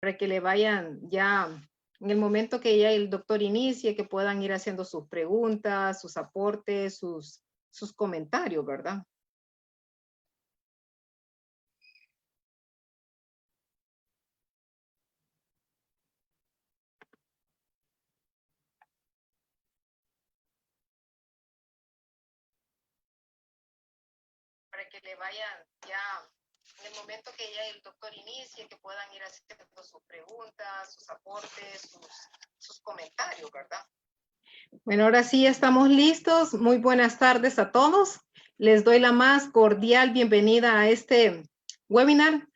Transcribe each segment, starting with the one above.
para que le vayan ya, en el momento que ya el doctor inicie, que puedan ir haciendo sus preguntas, sus aportes, sus comentarios, ¿verdad? Para que le vayan ya, en el momento que ya el doctor inicie, que puedan ir haciendo sus preguntas, sus aportes, sus comentarios, ¿verdad? Bueno, ahora sí estamos listos. Muy buenas tardes a todos. Les doy la más cordial bienvenida a este webinar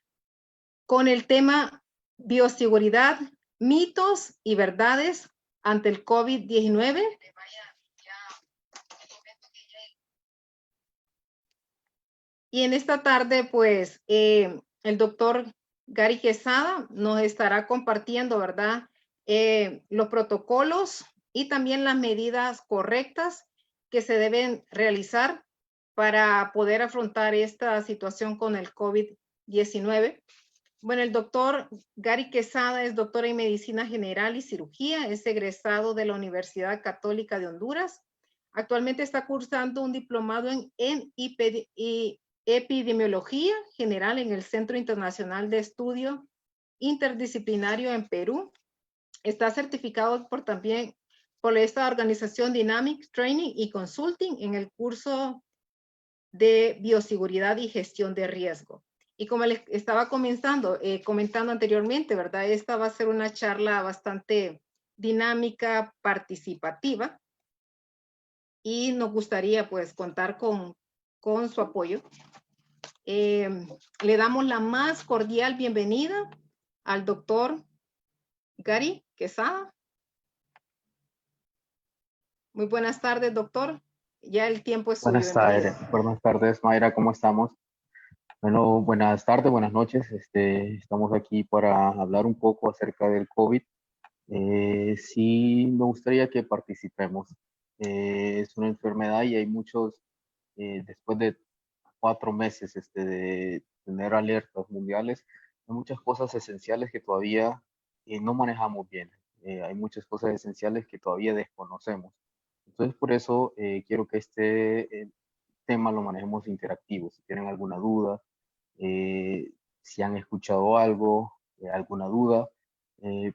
con el tema bioseguridad, mitos y verdades ante el COVID-19. Y en esta tarde, pues, el doctor Gary Quesada nos estará compartiendo, ¿verdad? Los protocolos y también las medidas correctas que se deben realizar para poder afrontar esta situación con el COVID-19. Bueno, el doctor Gary Quesada es doctor en Medicina General y Cirugía, es egresado de la Universidad Católica de Honduras. Actualmente está cursando un diplomado en Epidemiología General en el Centro Internacional de Estudio Interdisciplinario en Perú. Está certificado también por esta organización Dynamic Training y Consulting en el curso de bioseguridad y gestión de riesgo. Y como les estaba comentando anteriormente, ¿verdad? Esta va a ser una charla bastante dinámica, participativa, y nos gustaría pues contar con su apoyo. Le damos la más cordial bienvenida al doctor Gary Quesada. Muy buenas tardes, doctor. Ya el tiempo es suyo. Bienvenido. Buenas tardes, Mayra, ¿cómo estamos? Bueno, buenas tardes, buenas noches. Estamos aquí para hablar un poco acerca del COVID. Sí, me gustaría que participemos. Es una enfermedad y hay muchos, después de 4 meses de tener alertas mundiales, hay muchas cosas esenciales que todavía no manejamos bien. Hay muchas cosas esenciales que todavía desconocemos. Entonces, por eso quiero que este tema lo manejemos interactivo. Si tienen alguna duda, si han escuchado algo, alguna duda,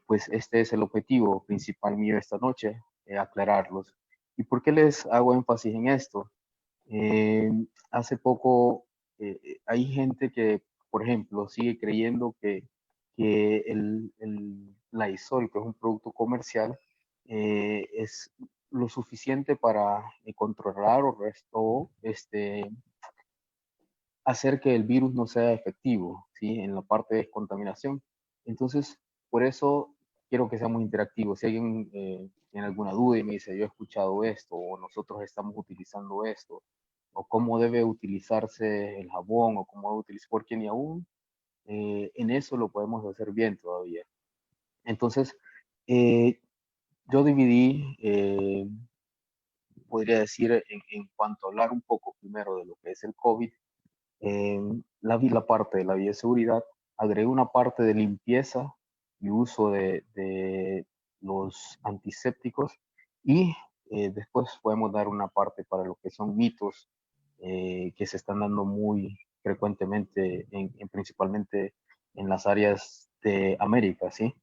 pues este es el objetivo principal mío esta noche, aclararlos. ¿Y por qué les hago énfasis en esto? Hace poco hay gente que, por ejemplo, sigue creyendo que el Lysol, que es un producto comercial, es lo suficiente para controlar o hacer que el virus no sea efectivo, ¿sí? En la parte de descontaminación. Entonces, por eso quiero que seamos interactivos. Si alguien tiene alguna duda y me dice, yo he escuchado esto, o nosotros estamos utilizando esto, o cómo debe utilizarse el jabón, o cómo debe utilizar, porque ni aún en eso lo podemos hacer bien todavía. Entonces, eh, yo dividí, podría decir, en cuanto a hablar un poco primero de lo que es el COVID, la parte de la bioseguridad, agregué una parte de limpieza y uso de los antisépticos, y después podemos dar una parte para lo que son mitos que se están dando muy frecuentemente, principalmente en las áreas de América, ¿sí?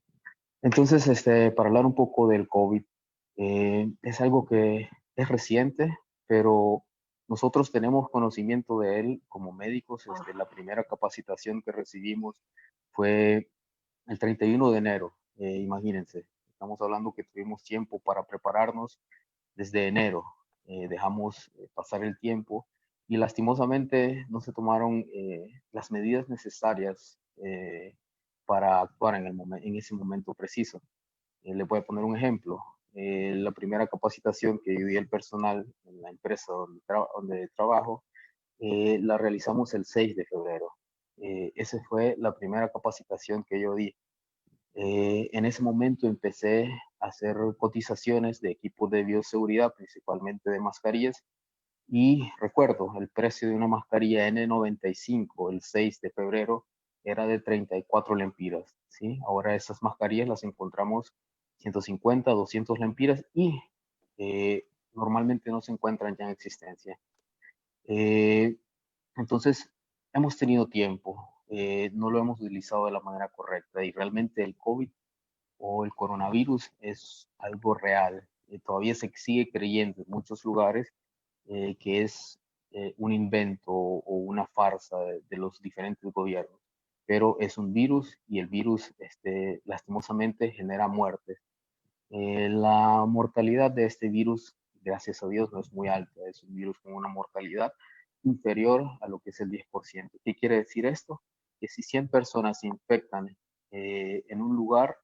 Entonces, para hablar un poco del COVID, es algo que es reciente, pero nosotros tenemos conocimiento de él como médicos. La primera capacitación que recibimos fue el 31 de enero. Imagínense, estamos hablando que tuvimos tiempo para prepararnos desde enero. Dejamos pasar el tiempo y lastimosamente no se tomaron las medidas necesarias para actuar en ese momento preciso. Le voy a poner un ejemplo. La primera capacitación que yo di al personal en la empresa donde trabajo, la realizamos el 6 de febrero. Esa fue la primera capacitación que yo di. En ese momento empecé a hacer cotizaciones de equipos de bioseguridad, principalmente de mascarillas, y recuerdo el precio de una mascarilla N95 el 6 de febrero era de 34 lempiras, ¿sí? Ahora esas mascarillas las encontramos 150, 200 lempiras y normalmente no se encuentran ya en existencia. Eh, entonces, hemos tenido tiempo, no lo hemos utilizado de la manera correcta y realmente el COVID o el coronavirus es algo real. Todavía se sigue creyendo en muchos lugares que es un invento o una farsa de los diferentes gobiernos, pero es un virus y el virus lastimosamente genera muertes. La mortalidad de este virus, gracias a Dios, no es muy alta, es un virus con una mortalidad inferior a lo que es el 10%. ¿Qué quiere decir esto? Que si 100 personas se infectan en un lugar,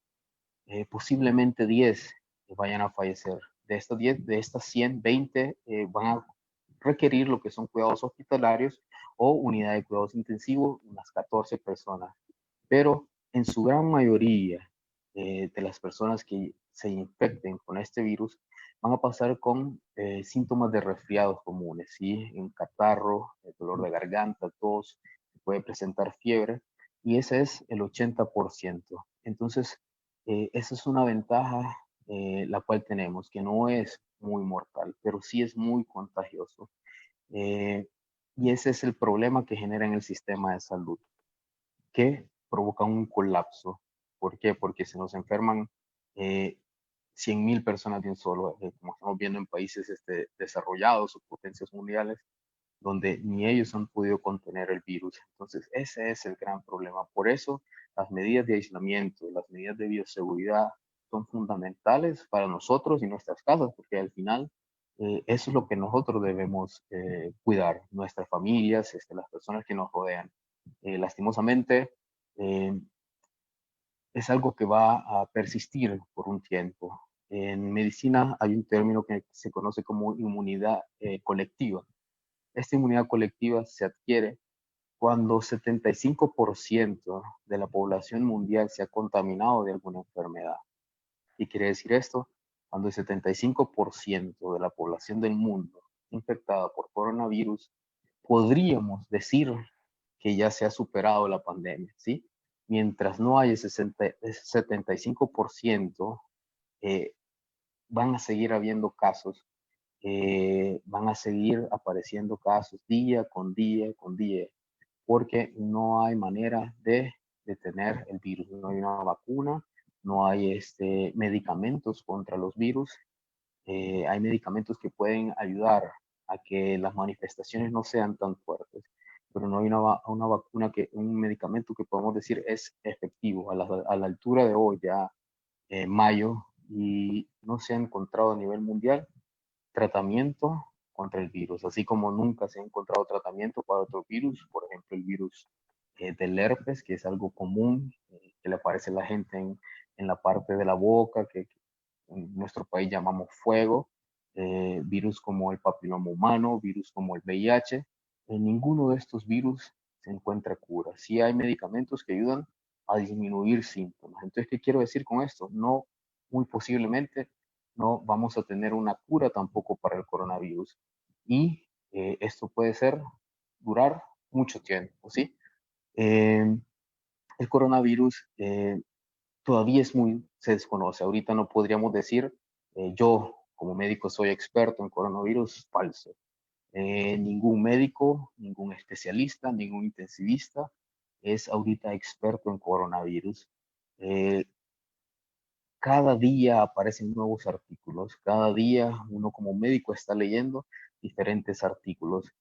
posiblemente 10 vayan a fallecer. De estas 10, de estas 100, 20 van a requerir lo que son cuidados hospitalarios o unidad de cuidados intensivos, unas 14 personas. Pero en su gran mayoría de las personas que se infecten con este virus van a pasar con síntomas de resfriados comunes, ¿sí? Un catarro, dolor de garganta, tos, puede presentar fiebre y ese es el 80%. Entonces, esa es una ventaja la cual tenemos, que no es muy mortal, pero sí es muy contagioso. Eh, y ese es el problema que genera en el sistema de salud, que provoca un colapso. ¿Por qué? Porque se nos enferman 100.000 personas de un solo, como estamos viendo en países desarrollados o potencias mundiales, donde ni ellos han podido contener el virus. Entonces, ese es el gran problema. Por eso, las medidas de aislamiento, las medidas de bioseguridad son fundamentales para nosotros y nuestras casas, porque al final eso es lo que nosotros debemos cuidar, nuestras familias, las personas que nos rodean. Lastimosamente, eh, es algo que va a persistir por un tiempo. En medicina hay un término que se conoce como inmunidad colectiva. Esta inmunidad colectiva se adquiere cuando 75% de la población mundial se ha contaminado de alguna enfermedad. ¿Qué quiere decir esto? Cuando el 75% de la población del mundo infectada por coronavirus, podríamos decir que ya se ha superado la pandemia, ¿sí? Mientras no haya ese 75%, eh, van a seguir habiendo casos, van a seguir apareciendo casos día con día con día, porque no hay manera de detener el virus, no hay una vacuna, no hay medicamentos contra los virus, hay medicamentos que pueden ayudar a que las manifestaciones no sean tan fuertes, pero no hay una vacuna, un medicamento que podemos decir es efectivo. A la altura de hoy, ya mayo, y no se ha encontrado a nivel mundial tratamiento contra el virus, así como nunca se ha encontrado tratamiento para otro virus, por ejemplo el virus del herpes, que es algo común, que le aparece a la gente en la parte de la boca, que en nuestro país llamamos fuego, virus como el papiloma humano, virus como el VIH. En ninguno de estos virus se encuentra cura. Sí hay medicamentos que ayudan a disminuir síntomas. Entonces, ¿qué quiero decir con esto? No, muy posiblemente no vamos a tener una cura tampoco para el coronavirus. Y esto puede durar mucho tiempo, ¿sí? Eh, el coronavirus todavía se desconoce. Ahorita no podríamos decir, yo como médico soy experto en coronavirus, falso. Ningún médico, ningún especialista, ningún intensivista es ahorita experto en coronavirus. Eh, Cada día aparecen nuevos artículos, cada día uno como médico está leyendo diferentes artículos,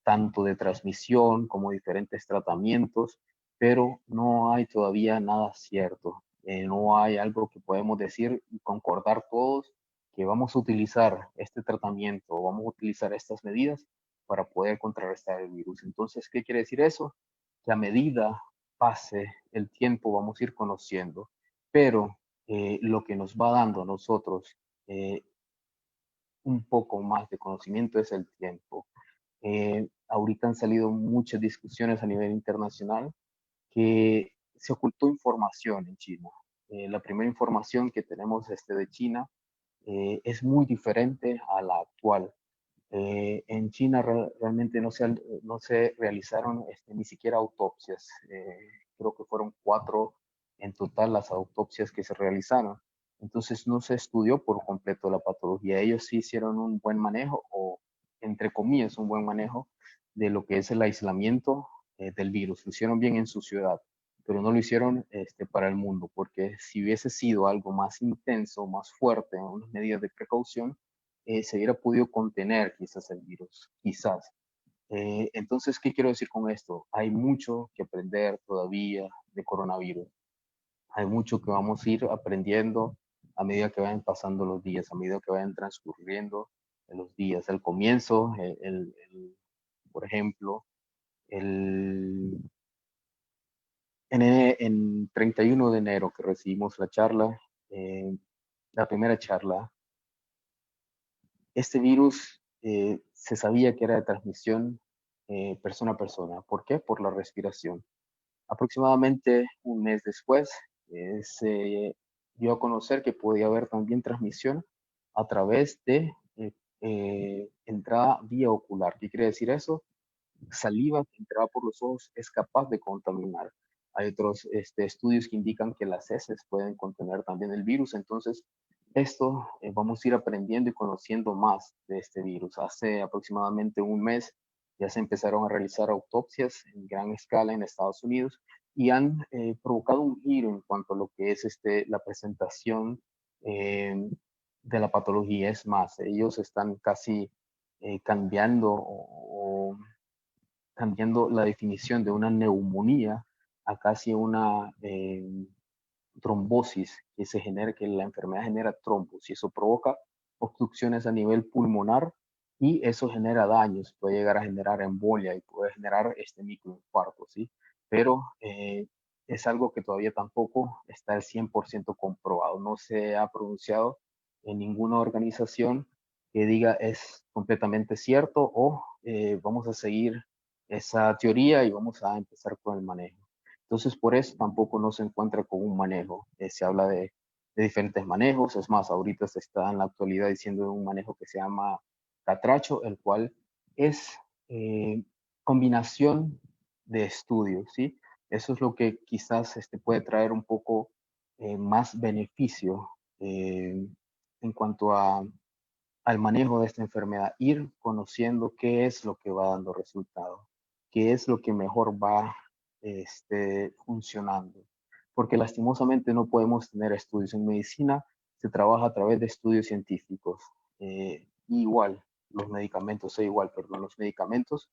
tanto de transmisión como diferentes tratamientos, pero no hay todavía nada cierto. No hay algo que podemos decir y concordar todos que vamos a utilizar este tratamiento o vamos a utilizar estas medidas para poder contrarrestar el virus. Entonces, ¿qué quiere decir eso? Que a medida pase el tiempo vamos a ir conociendo, pero lo que nos va dando a nosotros un poco más de conocimiento es el tiempo. Ahorita han salido muchas discusiones a nivel internacional que se ocultó información en China. La primera información que tenemos de China es muy diferente a la actual. En China realmente no se realizaron ni siquiera autopsias. Creo que fueron 4 en total las autopsias que se realizaron. Entonces no se estudió por completo la patología. Ellos sí hicieron un buen manejo, o entre comillas, un buen manejo de lo que es el aislamiento del virus. Lo hicieron bien en su ciudad, pero no lo hicieron para el mundo, porque si hubiese sido algo más intenso, más fuerte, unas medidas de precaución, se hubiera podido contener quizás el virus, quizás. Entonces, ¿qué quiero decir con esto? Hay mucho que aprender todavía de coronavirus. Hay mucho que vamos a ir aprendiendo a medida que vayan pasando los días, a medida que vayan transcurriendo los días. Al comienzo, por ejemplo, el, en 31 de enero que recibimos la charla, la primera charla, este virus se sabía que era de transmisión persona a persona. ¿Por qué? Por la respiración. Aproximadamente un mes después se dio a conocer que podía haber también transmisión a través de entrada vía ocular. ¿Qué quiere decir eso? Saliva que entraba por los ojos es capaz de contaminar. Hay otros estudios que indican que las heces pueden contener también el virus. Entonces, esto vamos a ir aprendiendo y conociendo más de este virus. Hace aproximadamente un mes ya se empezaron a realizar autopsias en gran escala en Estados Unidos y han provocado un giro en cuanto a lo que es la presentación de la patología. Es más, ellos están casi cambiando o cambiando la definición de una neumonía a casi una trombosis que se genera, que la enfermedad genera trombos y eso provoca obstrucciones a nivel pulmonar y eso genera daños, puede llegar a generar embolia y puede generar microinfarto, ¿sí? Pero es algo que todavía tampoco está al 100% comprobado, no se ha pronunciado en ninguna organización que diga es completamente cierto o vamos a seguir esa teoría y vamos a empezar con el manejo. Entonces, por eso tampoco no se encuentra con un manejo. Se habla de diferentes manejos. Es más, ahorita se está en la actualidad diciendo de un manejo que se llama catracho, el cual es combinación de estudios, ¿sí? Eso es lo que quizás puede traer un poco más beneficio en cuanto al manejo de esta enfermedad, ir conociendo qué es lo que va dando resultado, qué es lo que mejor va funcionando. Porque lastimosamente no podemos tener estudios. En medicina se trabaja a través de estudios científicos. Igual, los medicamentos, perdón, los medicamentos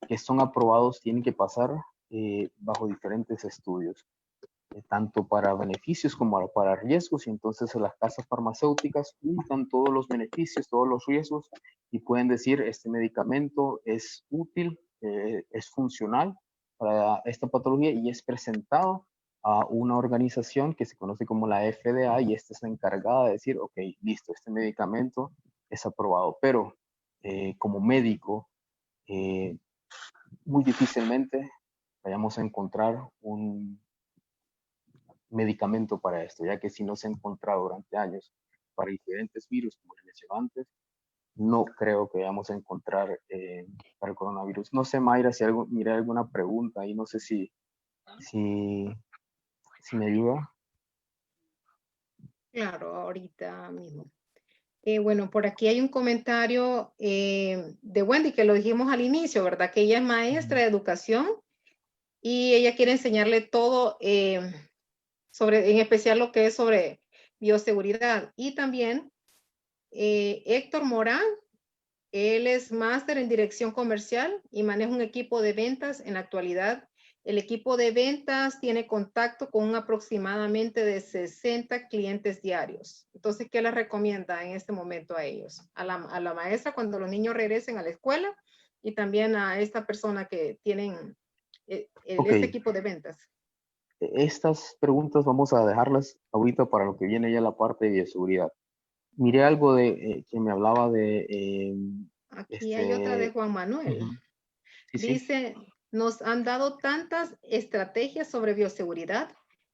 que son aprobados tienen que pasar bajo diferentes estudios tanto para beneficios como para riesgos, y entonces las casas farmacéuticas juntan todos los beneficios, todos los riesgos, y pueden decir, este medicamento es útil, es funcional para esta patología y es presentado a una organización que se conoce como la FDA y esta es la encargada de decir, ok, listo, este medicamento es aprobado, pero como médico, muy difícilmente vayamos a encontrar un medicamento para esto, ya que si no se ha encontrado durante años para diferentes virus, como les mencioné antes, no creo que vayamos a encontrar para el coronavirus. No sé, Mayra, si miré alguna pregunta y no sé si, si me ayuda. Claro, ahorita mismo. Bueno, por aquí hay un comentario de Wendy, que lo dijimos al inicio, ¿verdad? Que ella es maestra de educación y ella quiere enseñarle todo sobre, en especial lo que es sobre bioseguridad. Y también Héctor Morán, él es máster en dirección comercial y maneja un equipo de ventas. En la actualidad, el equipo de ventas tiene contacto con aproximadamente de 60 clientes diarios. Entonces, ¿qué les recomienda en este momento a ellos? A la maestra cuando los niños regresen a la escuela y también a esta persona que tienen Ok, este equipo de ventas. estas preguntas vamos a dejarlas ahorita para lo que viene ya la parte de bioseguridad. Miré algo de que me hablaba de Aquí hay otra de este. Juan Manuel. Ujú, sí, sí. Dice, nos han dado tantas estrategias sobre bioseguridad.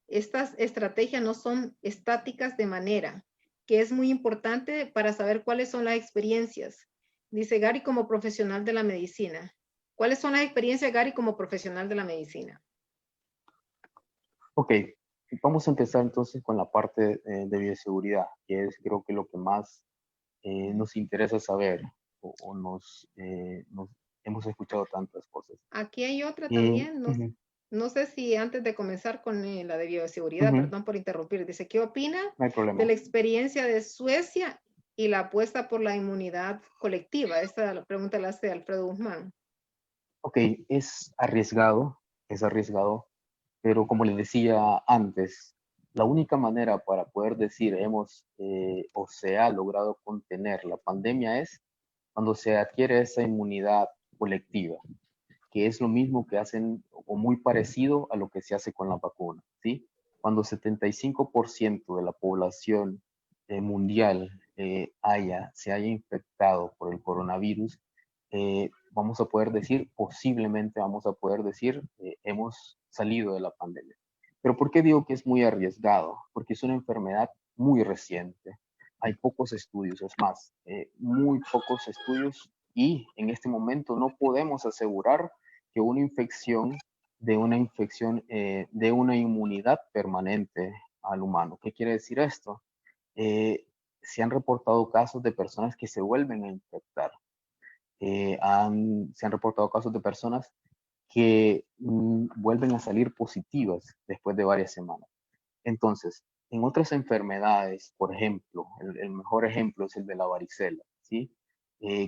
Estas estrategias no son estáticas de manera que es muy importante para saber cuáles son las experiencias. Dice Gary como profesional de la medicina. ¿Cuáles son las experiencias, Gary, como profesional de la medicina? Ok, vamos a empezar entonces con la parte de bioseguridad, que es creo que lo que más nos interesa saber o nos hemos escuchado tantas cosas. Aquí hay otra Eh, también, ujú, no sé si antes de comenzar con la de bioseguridad, ujú, perdón por interrumpir, dice, ¿qué opina no hay de problema. la experiencia de Suecia y la apuesta por la inmunidad colectiva? Esta la pregunta la hace Alfredo Guzmán. Ok, es arriesgado, pero como les decía antes, la única manera para poder decir hemos o se ha logrado contener la pandemia es cuando se adquiere esa inmunidad colectiva, que es lo mismo que hacen o muy parecido a lo que se hace con la vacuna, ¿sí? Cuando 75% de la población mundial se haya infectado por el coronavirus, vamos a poder decir, posiblemente vamos a poder decir, hemos salido de la pandemia. Pero ¿por qué digo que es muy arriesgado? Porque es una enfermedad muy reciente. Hay pocos estudios, es más, muy pocos estudios y en este momento no podemos asegurar que una infección de una inmunidad permanente al humano. ¿Qué quiere decir esto? Eh, Se han reportado casos de personas que se vuelven a infectar. Se han reportado casos de personas que vuelven a salir positivas después de varias semanas. Entonces, en otras enfermedades, por ejemplo, el mejor ejemplo es el de la varicela, ¿sí?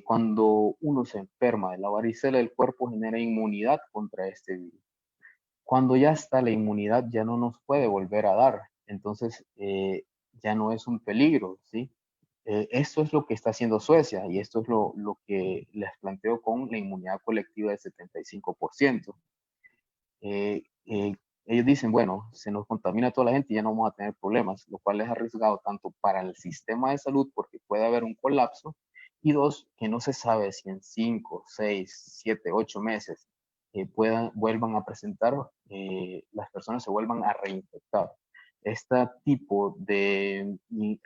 Cuando uno se enferma de la varicela, el cuerpo genera inmunidad contra este virus. Cuando ya está la inmunidad, ya no nos puede volver a dar. Entonces, ya no es un peligro, ¿sí? Esto es lo que está haciendo Suecia y esto es lo que les planteo con la inmunidad colectiva del 75%. Eh, eh, Ellos dicen, bueno, se nos contamina toda la gente y ya no vamos a tener problemas, lo cual es arriesgado tanto para el sistema de salud porque puede haber un colapso y dos, que no se sabe si en 5, 6, 7, 8 meses vuelvan a presentar, las personas se vuelvan a reinfectar. Este tipo de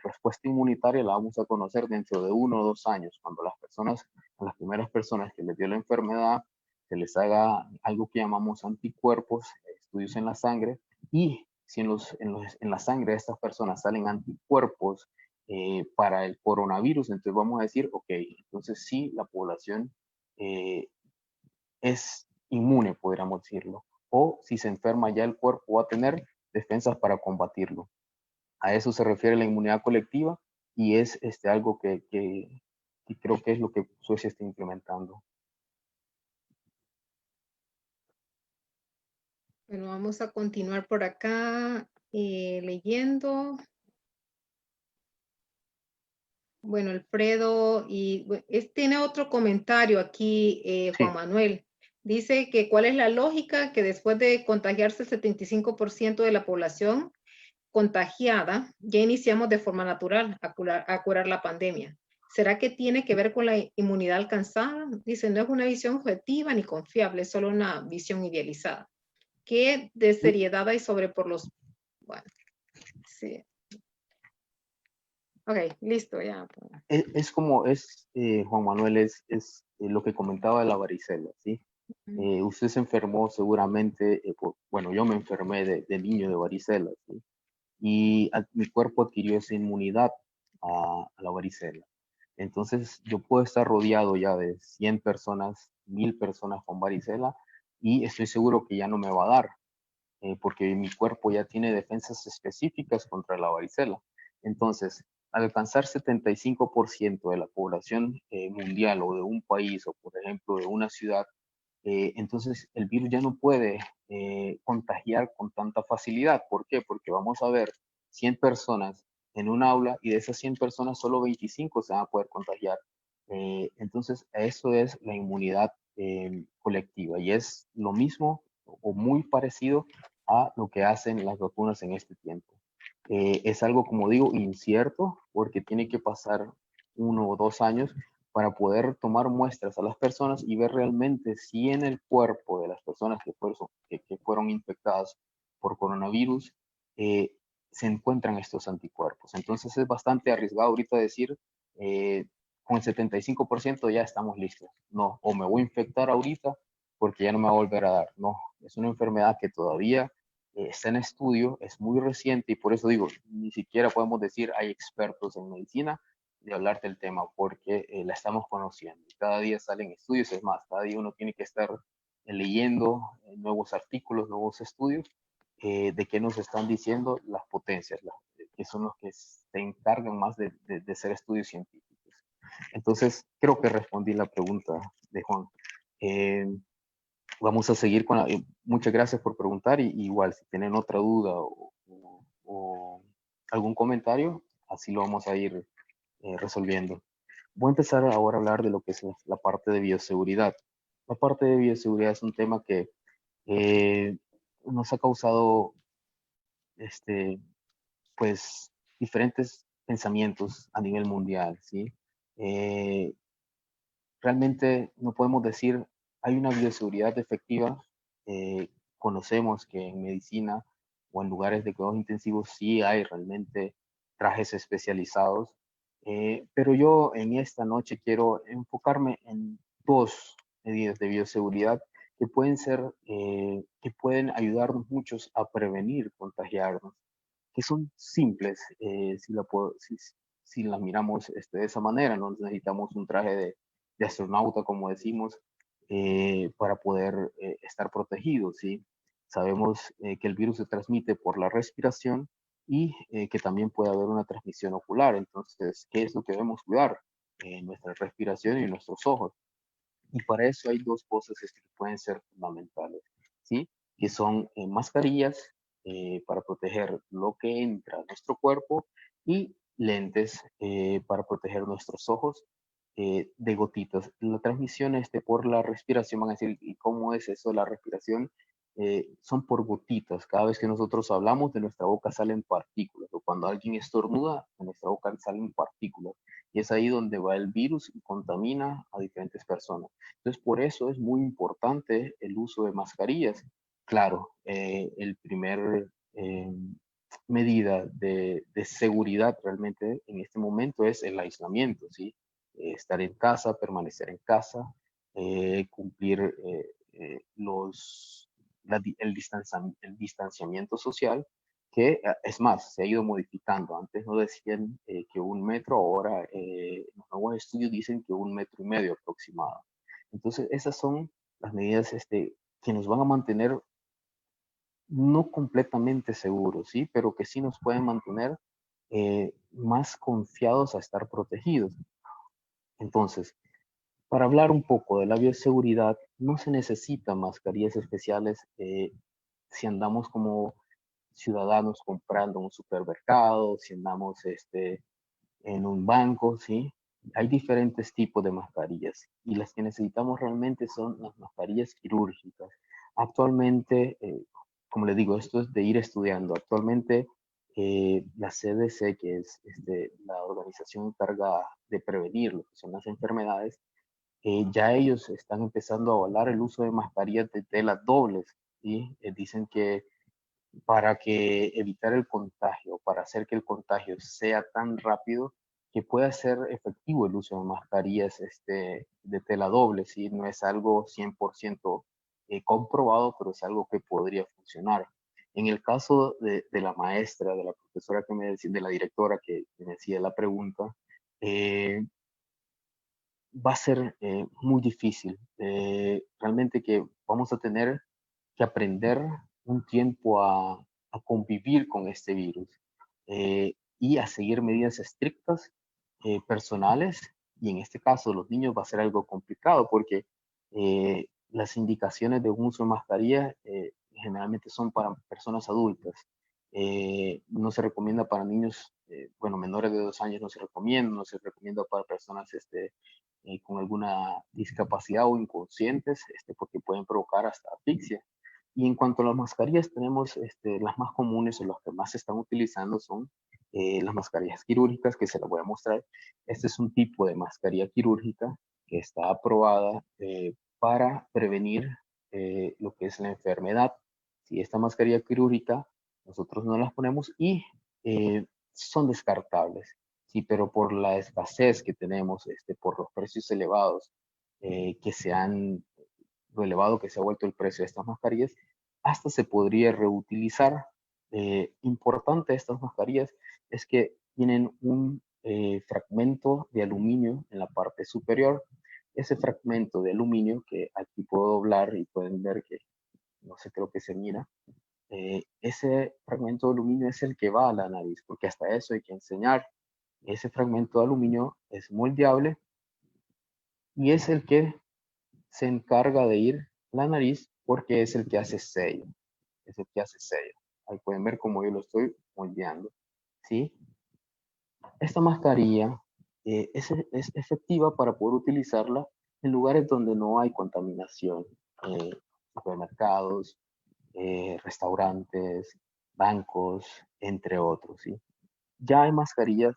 respuesta inmunitaria la vamos a conocer dentro de 1 o 2 años, cuando a las primeras personas que les dio la enfermedad, se les haga algo que llamamos anticuerpos, estudios en la sangre, y si en la sangre de estas personas salen anticuerpos para el coronavirus, entonces vamos a decir, ok, entonces sí, la población eh, es inmune, podríamos decirlo, o si se enferma ya el cuerpo va a tener defensas para combatirlo. A eso se refiere la inmunidad colectiva y es algo que creo que es lo que Suecia está implementando. Bueno, vamos a continuar por acá leyendo. Bueno, Alfredo, tiene otro comentario aquí, Juan Sí. Manuel. Dice que cuál es la lógica que después de contagiarse el 75% de la población contagiada, ya iniciamos de forma natural a curar la pandemia. ¿Será que tiene que ver con la inmunidad alcanzada? Dice, no es una visión objetiva ni confiable, es solo una visión idealizada. ¿Qué de seriedad hay sobre por los... Bueno, sí. Ok, listo, ya. Juan Manuel, es lo que comentaba de la varicela, ¿sí? Usted se enfermó seguramente, bueno, yo me enfermé de niño de varicela, ¿sí? Y mi cuerpo adquirió esa inmunidad a la varicela. Entonces, yo puedo estar rodeado ya de 100 personas, 1000 personas con varicela y estoy seguro que ya no me va a dar, porque mi cuerpo ya tiene defensas específicas contra la varicela. Entonces, al alcanzar 75% de la población mundial o de un país o, por ejemplo, de una ciudad, entonces el virus ya no puede contagiar con tanta facilidad. ¿Por qué? Porque vamos a ver 100 personas en un aula y de esas 100 personas solo 25 se van a poder contagiar. Entonces, eso es la inmunidad colectiva y es lo mismo o muy parecido a lo que hacen las vacunas en este tiempo. Es algo, como digo, incierto porque tiene que pasar 1 o 2 años para poder tomar muestras a las personas y ver realmente si en el cuerpo de las personas que fueron infectadas por coronavirus se encuentran estos anticuerpos. Entonces es bastante arriesgado ahorita decir con el 75% ya estamos listos. No, o me voy a infectar ahorita porque ya no me va a volver a dar. No, es una enfermedad que todavía está en estudio, es muy reciente y por eso digo, ni siquiera podemos decir hay expertos en medicina de hablar del tema porque la estamos conociendo. Cada día salen estudios, es más, cada día uno tiene que estar leyendo nuevos artículos, nuevos estudios de qué nos están diciendo las potencias, que son los que se encargan más de hacer estudios científicos. Entonces, creo que respondí la pregunta de Juan. Eh, Vamos a seguir con muchas gracias por preguntar y igual si tienen otra duda o algún comentario, así lo vamos a ir resolviendo. Voy a empezar ahora a hablar de lo que es la parte de bioseguridad. La parte de bioseguridad es un tema que nos ha causado pues diferentes pensamientos a nivel mundial, ¿sí? Eh, Realmente no podemos decir hay una bioseguridad efectiva. Conocemos que en medicina o en lugares de cuidados intensivos sí hay realmente trajes especializados, pero yo en esta noche quiero enfocarme en dos medidas de bioseguridad que pueden ser, que pueden ayudarnos muchos a prevenir contagiarnos, que son simples, si las miramos de esa manera. No necesitamos un traje de astronauta, como decimos, para poder estar protegidos, ¿sí? Sabemos que el virus se transmite por la respiración y que también puede haber una transmisión ocular. Entonces, ¿qué es lo que debemos cuidar? Nuestra respiración y nuestros ojos. Y para eso hay dos cosas que pueden ser fundamentales, ¿sí? Que son mascarillas para proteger lo que entra a nuestro cuerpo y lentes para proteger nuestros ojos de gotitas. La transmisión por la respiración, van a decir, ¿y cómo es eso de la respiración? Son por gotitas. Cada vez que nosotros hablamos, de nuestra boca salen partículas, o cuando alguien estornuda, de nuestra boca salen partículas. Y es ahí donde va el virus y contamina a diferentes personas. Entonces, por eso es muy importante el uso de mascarillas. Claro, el primer medida de seguridad realmente en este momento es el aislamiento, ¿sí? Estar en casa, permanecer en casa, cumplir el distanciamiento social, que es más, se ha ido modificando. Antes no decían que 1 metro, ahora los nuevos estudios dicen que 1,5 metros aproximado. Entonces, esas son las medidas que nos van a mantener no completamente seguros, ¿sí? Pero que sí nos pueden mantener más confiados a estar protegidos. Entonces, para hablar un poco de la bioseguridad, no se necesitan mascarillas especiales si andamos como ciudadanos comprando en un supermercado, si andamos en un banco, ¿sí? Hay diferentes tipos de mascarillas y las que necesitamos realmente son las mascarillas quirúrgicas. Actualmente, como les digo, esto es de ir estudiando. Actualmente, la CDC, que es la organización encargada de prevenir lo que son las enfermedades, ya ellos están empezando a avalar el uso de mascarillas de tela dobles, y dicen que para que evitar el contagio, para hacer que el contagio sea tan rápido, que pueda ser efectivo el uso de mascarillas de tela doble, ¿sí? No es algo 100% comprobado, pero es algo que podría funcionar. En el caso de la maestra, de la profesora que me decía, de la directora que me hacía la pregunta, eh, va a ser muy difícil. Realmente que vamos a tener que aprender un tiempo a convivir con este virus y a seguir medidas estrictas personales. Y en este caso, los niños va a ser algo complicado porque las indicaciones de un uso de mascarilla generalmente son para personas adultas. No se recomienda para niños, bueno, menores de 2 años no se recomienda, no se recomienda para personas con alguna discapacidad o inconscientes, porque pueden provocar hasta asfixia. Y en cuanto a las mascarillas, tenemos las más comunes o las que más se están utilizando son las mascarillas quirúrgicas, que se las voy a mostrar. Este es un tipo de mascarilla quirúrgica que está aprobada para prevenir lo que es la enfermedad. Si esta mascarilla quirúrgica nosotros no las ponemos y son descartables. Sí, pero por la escasez que tenemos, por los precios elevados, lo elevado que se ha vuelto el precio de estas mascarillas, hasta se podría reutilizar. Importante de estas mascarillas es que tienen un fragmento de aluminio en la parte superior. Ese fragmento de aluminio que aquí puedo doblar y pueden ver que no sé, creo que se mira. Ese fragmento de aluminio es el que va a la nariz, porque hasta eso hay que enseñar. Ese fragmento de aluminio es moldeable y es el que se encarga de ir a la nariz porque es el que hace sello. Es el que hace sello. Ahí pueden ver cómo yo lo estoy moldeando. ¿Sí? Esta mascarilla es efectiva para poder utilizarla en lugares donde no hay contaminación. Supermercados, restaurantes, bancos, entre otros. ¿Sí? Ya hay mascarillas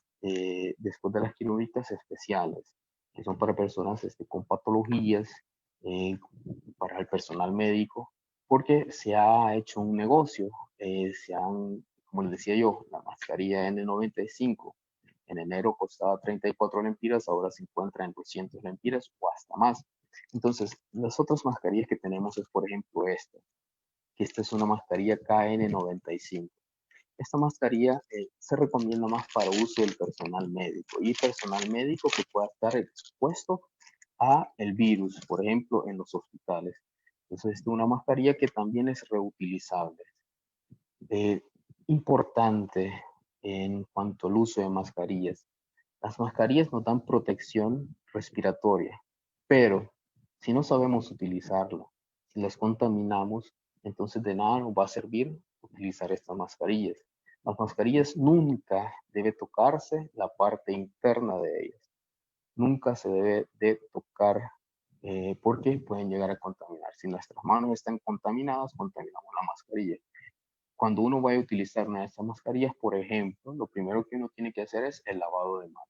después de las quirúrgicas especiales, que son para personas con patologías, eh, para el personal médico, porque se ha hecho un negocio. Como les decía yo, la mascarilla N95 en enero costaba 34 lempiras, ahora se encuentra en 200 lempiras o hasta más. Entonces, las otras mascarillas que tenemos es, por ejemplo, que esta es una mascarilla KN95. Esta mascarilla se recomienda más para uso del personal médico y personal médico que pueda estar expuesto a el virus, por ejemplo, en los hospitales. Entonces, es una mascarilla que también es reutilizable. Eh, Importante en cuanto al uso de mascarillas. Las mascarillas nos dan protección respiratoria, pero si no sabemos utilizarla, si las contaminamos, entonces de nada nos va a servir utilizar estas mascarillas. Las mascarillas nunca debe tocarse la parte interna de ellas. Nunca se debe de tocar porque pueden llegar a contaminar. Si nuestras manos están contaminadas, contaminamos la mascarilla. Cuando uno vaya a utilizar una de estas mascarillas, por ejemplo, lo primero que uno tiene que hacer es el lavado de manos.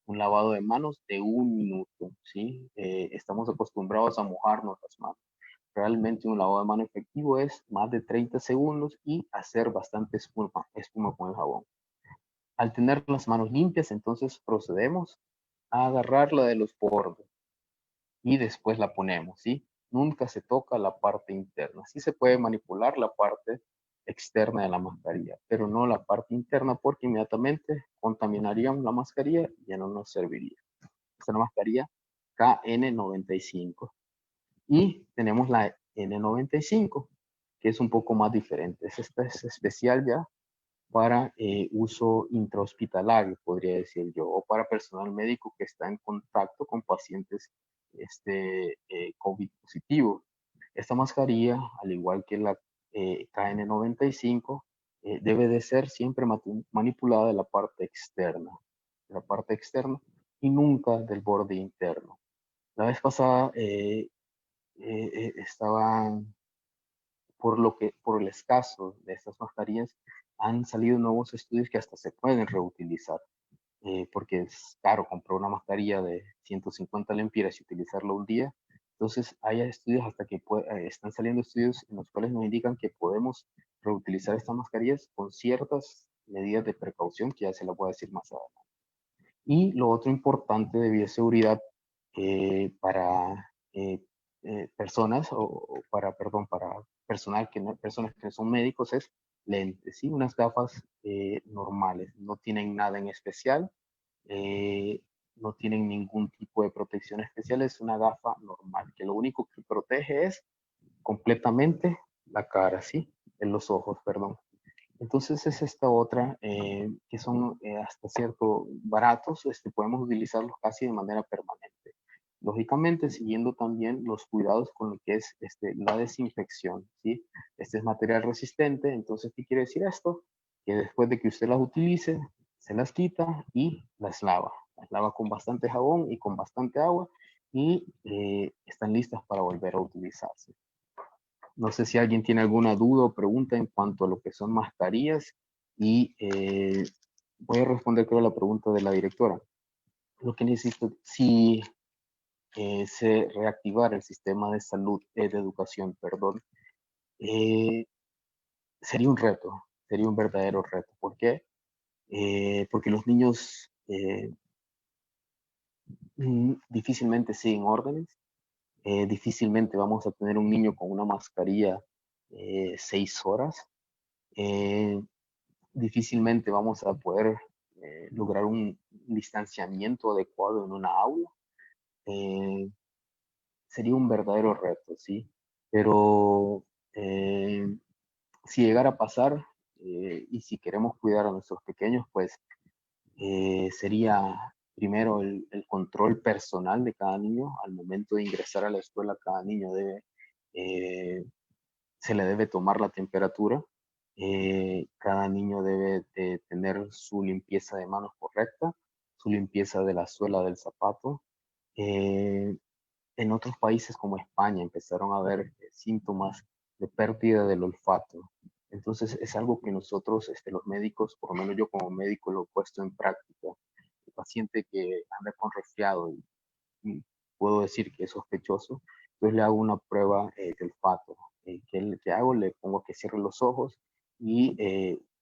Un lavado de manos de 1 minuto, ¿sí? Estamos acostumbrados a mojarnos las manos. Realmente un lavado de mano efectivo es más de 30 segundos y hacer bastante espuma con el jabón. Al tener las manos limpias, entonces procedemos a agarrarla de los bordes y después la ponemos, ¿sí? Nunca se toca la parte interna. Sí se puede manipular la parte externa de la mascarilla, pero no la parte interna porque inmediatamente contaminaríamos la mascarilla y ya no nos serviría. Es una mascarilla KN95. Y tenemos la N95, que es un poco más diferente. Esta es especial ya para uso intrahospitalario, podría decir yo, o para personal médico que está en contacto con pacientes COVID positivo. Esta mascarilla, al igual que la KN95, debe de ser siempre manipulada de la parte externa y nunca del borde interno. La vez pasada estaban, por el escaso de estas mascarillas, han salido nuevos estudios que hasta se pueden reutilizar, porque es caro comprar una mascarilla de 150 lempiras y utilizarla un día. Entonces, hay estudios hasta que están saliendo estudios en los cuales nos indican que podemos reutilizar estas mascarillas con ciertas medidas de precaución que ya se las voy a decir más adelante. Y lo otro importante de bioseguridad para personas para personal personas que no son médicos es lentes, ¿sí? Unas gafas normales, no tienen nada en especial, eh, no tienen ningún tipo de protección especial, es una gafa normal, que lo único que protege es completamente la cara, ¿sí? En los ojos, perdón. Entonces es esta otra que son hasta cierto baratos, podemos utilizarlos casi de manera permanente. Lógicamente siguiendo también los cuidados con lo que es la desinfección, ¿sí? Este es material resistente, entonces ¿qué quiere decir esto? Que después de que usted las utilice, se las quita y las lava. Las lava con bastante jabón y con bastante agua y están listas para volver a utilizarse. No sé si alguien tiene alguna duda o pregunta en cuanto a lo que son mascarillas y voy a responder creo a la pregunta de la directora. Lo que necesito, si se reactivara el sistema de salud, de educación, perdón, eh, sería un reto, sería un verdadero reto. ¿Por qué? Porque los niños eh, difícilmente siguen órdenes, difícilmente vamos a tener un niño con una mascarilla 6 horas, eh, difícilmente vamos a poder lograr un distanciamiento adecuado en una aula. Eh, Sería un verdadero reto, ¿sí? Pero eh, si llegara a pasar, y si queremos cuidar a nuestros pequeños, pues sería primero el control personal de cada niño. Al momento de ingresar a la escuela, cada niño eh, se le debe tomar la temperatura. Cada niño debe de tener su limpieza de manos correcta, su limpieza de la suela del zapato. Eh, en otros países como España empezaron a haber síntomas de pérdida del olfato. Entonces es algo que nosotros, los médicos, por lo menos yo como médico, lo he puesto en práctica. El paciente que anda con resfriado y puedo decir que es sospechoso, entonces le hago una prueba de olfato. ¿Qué hago? Le pongo que cierre los ojos y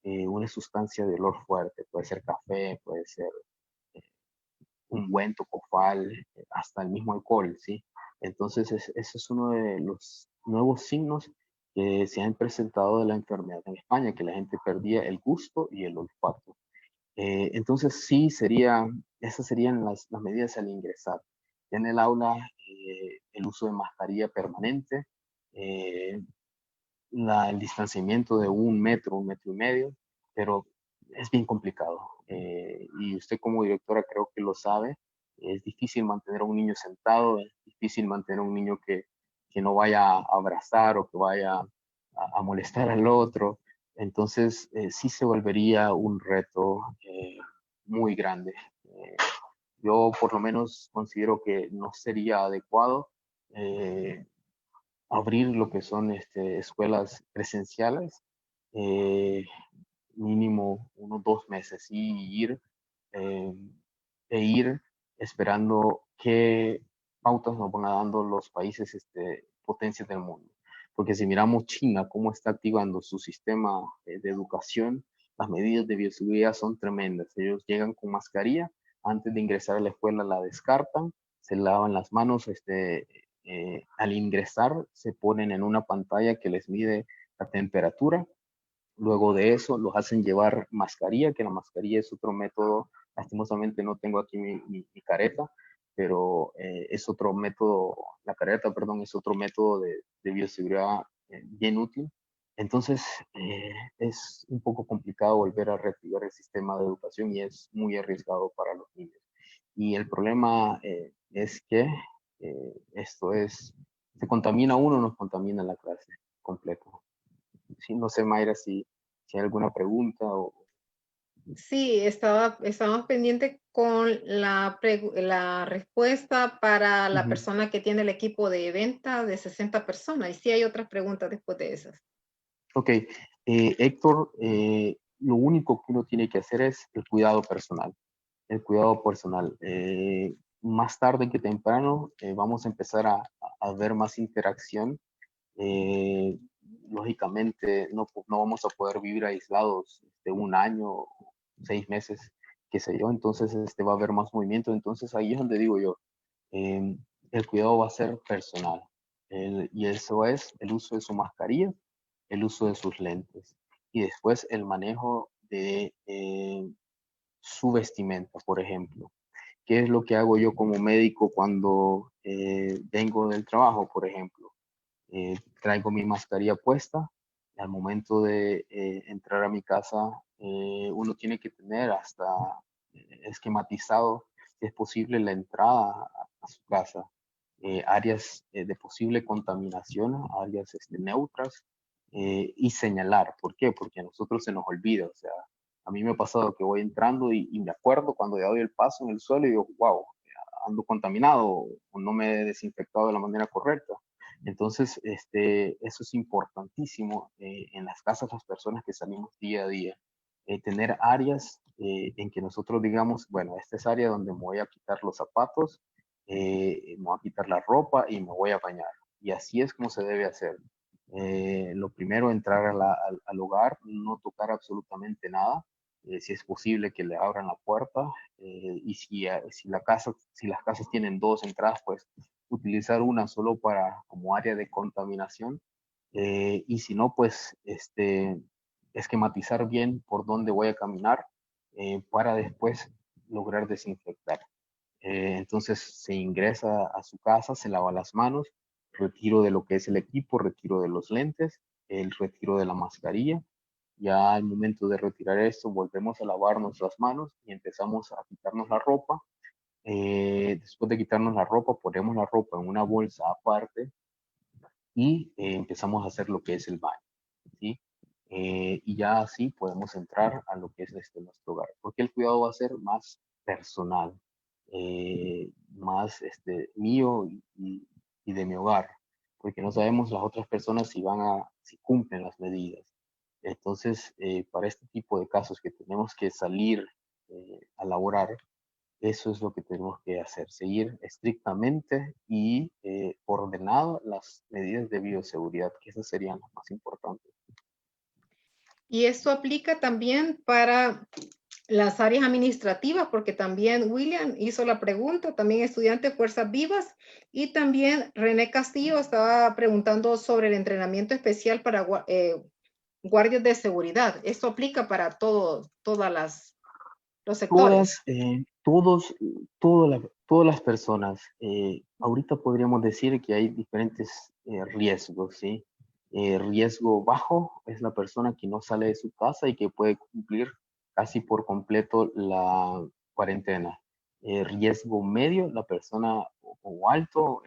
una sustancia de olor fuerte, puede ser café, puede ser eh, ungüento, cofal, hasta el mismo alcohol, ¿sí? Entonces, ese es uno de los nuevos signos que se han presentado de la enfermedad en España, que la gente perdía el gusto y el olfato. Entonces, sí, esas serían las medidas al ingresar. En el aula, el uso de mascarilla permanente, eh, el distanciamiento de 1 metro, 1 metro y medio, pero es bien complicado. Y usted como directora creo que lo sabe, es difícil mantener a un niño sentado, es difícil mantener a un niño que no vaya a abrazar o que vaya a molestar al otro. Entonces, sí se volvería un reto muy grande. Yo por lo menos considero que no sería adecuado eh, abrir lo que son escuelas presenciales, eh, mínimo unos 2 meses y eh, ir esperando qué pautas nos van dando los países potencias del mundo. Porque si miramos China, cómo está activando su sistema de educación, las medidas de bioseguridad son tremendas. Ellos llegan con mascarilla, antes de ingresar a la escuela la descartan, se lavan las manos, al ingresar se ponen en una pantalla que les mide la temperatura. Luego de eso los hacen llevar mascarilla, que la mascarilla es otro método. Lastimosamente no tengo aquí mi careta, pero es otro método, la careta, perdón, es otro método de bioseguridad bien útil. Entonces es un poco complicado volver a reactivar el sistema de educación y es muy arriesgado para los niños. Y el problema es que se contamina uno, nos contamina la clase completa. Sí, no sé, Mayra, si hay alguna pregunta o... Sí, estábamos pendiente con la respuesta para la Ujú. persona que tiene el equipo de venta de 60 personas. Y sí hay otras preguntas después de esas. Ok, Héctor, lo único que uno tiene que hacer es el cuidado personal. El cuidado personal. Más tarde que temprano vamos a empezar a ver más interacción. Eh, Lógicamente no vamos a poder vivir aislados de un año, 6 meses, qué sé yo, entonces va a haber más movimiento. Entonces ahí es donde digo yo, eh, el cuidado va a ser personal. Y eso es el uso de su mascarilla, el uso de sus lentes y después el manejo de su vestimenta, por ejemplo. ¿Qué es lo que hago yo como médico cuando vengo del trabajo, por ejemplo? Traigo mi mascarilla puesta. Al momento de entrar a mi casa, uno tiene que tener hasta esquematizado, si es posible, la entrada a su casa. Áreas de posible contaminación, áreas neutras, y señalar. ¿Por qué? Porque a nosotros se nos olvida. O sea, a mí me ha pasado que voy entrando y me acuerdo cuando ya doy el paso en el suelo y digo, wow, ando contaminado o no me he desinfectado de la manera correcta. Entonces, eso es importantísimo en las casas, las personas que salimos día a día. Tener áreas en que nosotros digamos, bueno, esta es área donde me voy a quitar los zapatos, me voy a quitar la ropa y me voy a bañar. Y así es como se debe hacer. Lo primero, entrar al hogar, no tocar absolutamente nada. si es posible que le abran la puerta, y si las casas tienen dos entradas, pues utilizar una solo como área de contaminación, y si no, pues esquematizar bien por dónde voy a caminar, para después lograr desinfectar. Entonces se ingresa a su casa, se lava las manos, retiro de lo que es el equipo, retiro de los lentes, el retiro de la mascarilla. Ya al momento de retirar esto, volvemos a lavarnos las manos y empezamos a quitarnos la ropa. Después de quitarnos la ropa, ponemos la ropa en una bolsa aparte y empezamos a hacer lo que es el baño, ¿sí? Y ya así podemos entrar a lo que es nuestro hogar, porque el cuidado va a ser más personal, más mío y de mi hogar, porque no sabemos las otras personas si cumplen las medidas. Entonces, para este tipo de casos que tenemos que salir a laborar, eso es lo que tenemos que hacer, seguir estrictamente y ordenado las medidas de bioseguridad, que esas serían las más importantes. Y esto aplica también para las áreas administrativas, porque también William hizo la pregunta, también estudiante de Fuerzas Vivas, y también René Castillo estaba preguntando sobre el entrenamiento especial para guardias de seguridad. Esto aplica para los sectores. Todas las personas, ahorita podríamos decir que hay diferentes riesgos, ¿sí? Riesgo bajo es la persona que no sale de su casa y que puede cumplir casi por completo la cuarentena. Riesgo medio, la persona o alto,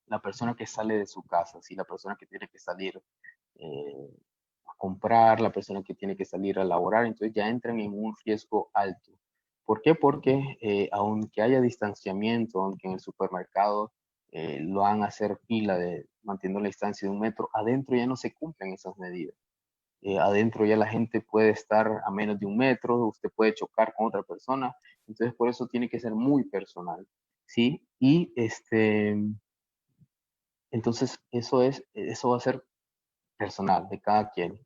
la persona que sale de su casa, ¿sí? La persona que tiene que salir eh, comprar, la persona que tiene que salir a laborar, entonces ya entran en un riesgo alto. ¿Por qué? Porque aunque haya distanciamiento, aunque en el supermercado lo hagan hacer fila manteniendo la distancia de 1 metro, adentro ya no se cumplen esas medidas. Adentro ya la gente puede estar a menos de 1 metro, usted puede chocar con otra persona, entonces por eso tiene que ser muy personal, ¿sí? Y entonces eso va a ser personal de cada quien,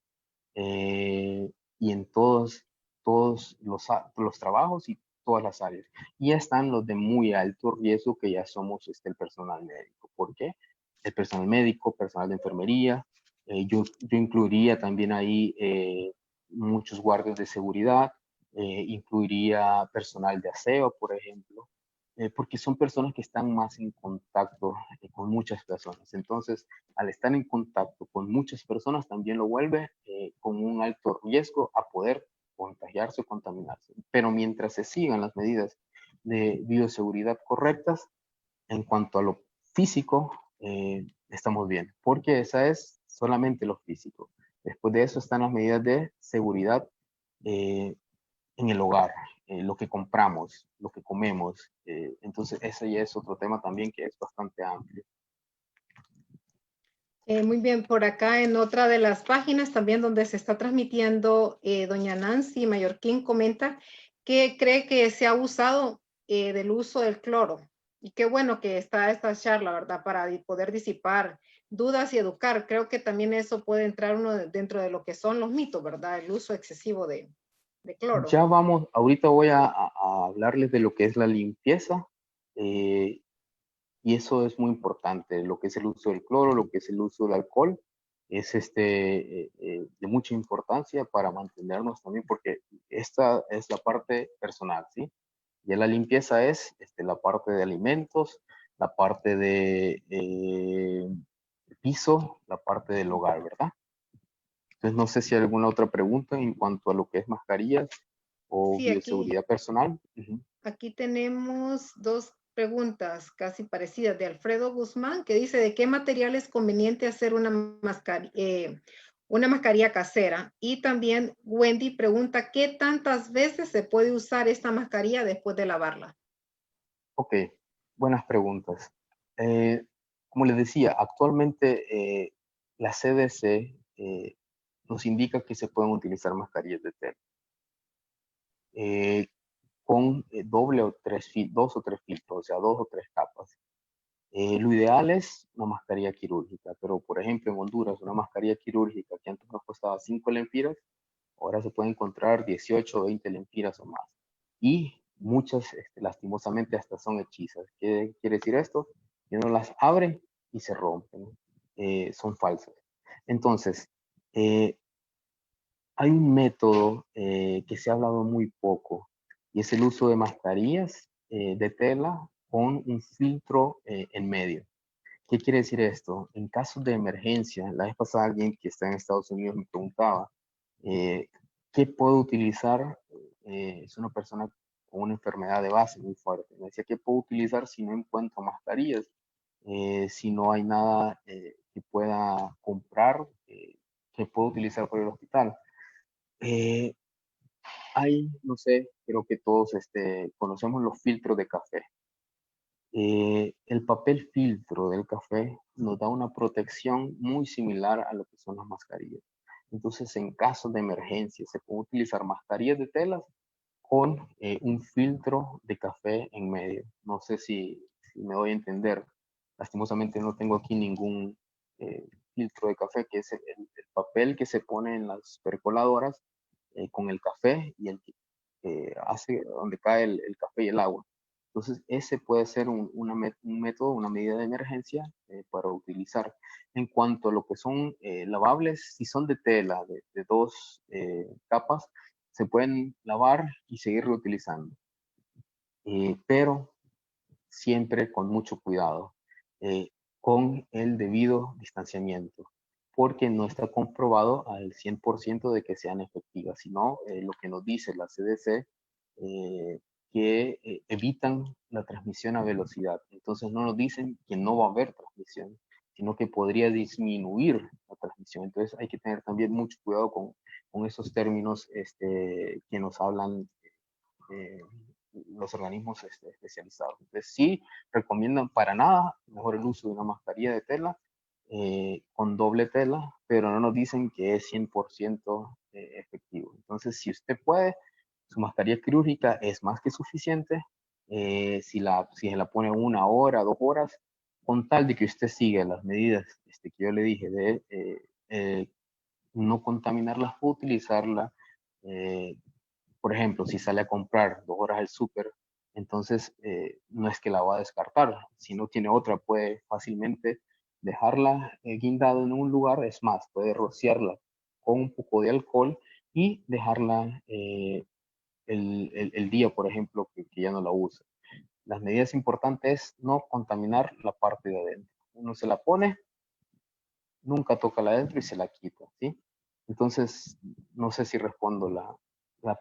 y en todos los trabajos y todas las áreas. Y ya están los de muy alto riesgo, que ya somos el personal médico. ¿Por qué? El personal médico, personal de enfermería, yo incluiría también ahí muchos guardias de seguridad, incluiría personal de aseo, por ejemplo, porque son personas que están más en contacto con muchas personas. Entonces, al estar en contacto con muchas personas, también lo vuelve con un alto riesgo a poder contagiarse o contaminarse. Pero mientras se sigan las medidas de bioseguridad correctas, en cuanto a lo físico, estamos bien, porque esa es solamente lo físico. Después de eso están las medidas de seguridad eh, en el hogar, lo que compramos, lo que comemos. Entonces, ese ya es otro tema también que es bastante amplio. Muy bien, por acá en otra de las páginas también donde se está transmitiendo, doña Nancy Mallorquín comenta que cree que se ha abusado del uso del cloro. Y qué bueno que está esta charla, ¿verdad? Para poder disipar dudas y educar. Creo que también eso puede entrar uno dentro de lo que son los mitos, ¿verdad? El uso excesivo de cloro. Ya vamos, ahorita voy a hablarles de lo que es la limpieza, eh, y eso es muy importante, lo que es el uso del cloro, lo que es el uso del alcohol, es de mucha importancia para mantenernos también, porque esta es la parte personal, ¿sí? Ya la limpieza es la parte de alimentos, la parte de piso, la parte del hogar, ¿verdad? Entonces no sé si hay alguna otra pregunta en cuanto a lo que es mascarillas o Sí, bioseguridad personal. aquí tenemos dos preguntas casi parecidas de Alfredo Guzmán, que dice, ¿de qué material es conveniente hacer una mascarilla casera? Y también Wendy pregunta, ¿qué tantas veces se puede usar esta mascarilla después de lavarla? Ok, buenas preguntas. Como les decía, actualmente la CDC nos indica que se pueden utilizar mascarillas de tela eh, con doble o dos o tres filtros, o sea, 2 o 3 capas. Lo ideal es una mascarilla quirúrgica, pero por ejemplo en Honduras una mascarilla quirúrgica que antes nos costaba 5 lempiras, Ahora se puede encontrar 18 o 20 lempiras o más. Y muchas, lastimosamente, hasta son hechizas. ¿Qué quiere decir esto? Que uno las abre y se rompen. Son falsas. Entonces, hay un método que se ha hablado muy poco y es el uso de mascarillas de tela con un filtro en medio. ¿Qué quiere decir esto? En casos de emergencia, la vez pasada alguien que está en Estados Unidos me preguntaba, eh, ¿qué puedo utilizar? Es una persona con una enfermedad de base muy fuerte. Me decía, ¿qué puedo utilizar si no encuentro mascarillas? Si no hay nada que pueda comprar, que puedo utilizar por el hospital. Eh, no sé, creo que todos conocemos los filtros de café. El papel filtro del café nos da una protección muy similar a lo que son las mascarillas. Entonces, en caso de emergencia, se puede utilizar mascarillas de telas con un filtro de café en medio. No sé si me doy a entender. Lastimosamente no tengo aquí ningún filtro de café, que es el papel que se pone en las percoladoras con el café y el que hace donde cae el café y el agua. Entonces, ese puede ser un método, una medida de emergencia para utilizar. En cuanto a lo que son lavables, si son de tela de dos capas, se pueden lavar y seguir reutilizando, pero siempre con mucho cuidado, eh, con el debido distanciamiento, porque no está comprobado al 100% de que sean efectivas, sino lo que nos dice la CDC, que evitan la transmisión a velocidad. Entonces no nos dicen que no va a haber transmisión, sino que podría disminuir la transmisión. Entonces hay que tener también mucho cuidado con esos términos que nos hablan eh, los organismos especializados. Entonces, sí recomiendan para nada mejor el uso de una mascarilla de tela con doble tela, pero no nos dicen que es 100% efectivo. Entonces, si usted puede, su mascarilla quirúrgica es más que suficiente. Si se la pone 1 hora, 2 horas, con tal de que usted siga las medidas que yo le dije de no contaminarlas o utilizarla por ejemplo, si sale a comprar 2 horas al súper, entonces no es que la va a descartar. Si no tiene otra, puede fácilmente dejarla guindada en un lugar. Es más, puede rociarla con un poco de alcohol y dejarla el día, por ejemplo, que ya no la usa. Las medidas importantes es no contaminar la parte de adentro. Uno se la pone, nunca toca la adentro y se la quita, ¿sí? Entonces, no sé si respondo la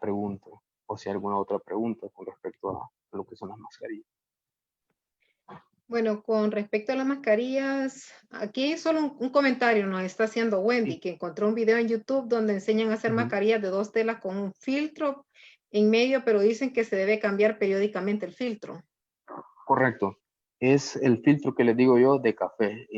pregunta o si hay alguna otra pregunta con respecto a lo que son las mascarillas. Bueno, con respecto a las mascarillas, aquí solo un comentario nos está haciendo Wendy, Sí. que encontró un video en YouTube donde enseñan a hacer Ujú. mascarillas de 2 telas con un filtro en medio, pero dicen que se debe cambiar periódicamente el filtro. Correcto. Es el filtro que les digo yo de café.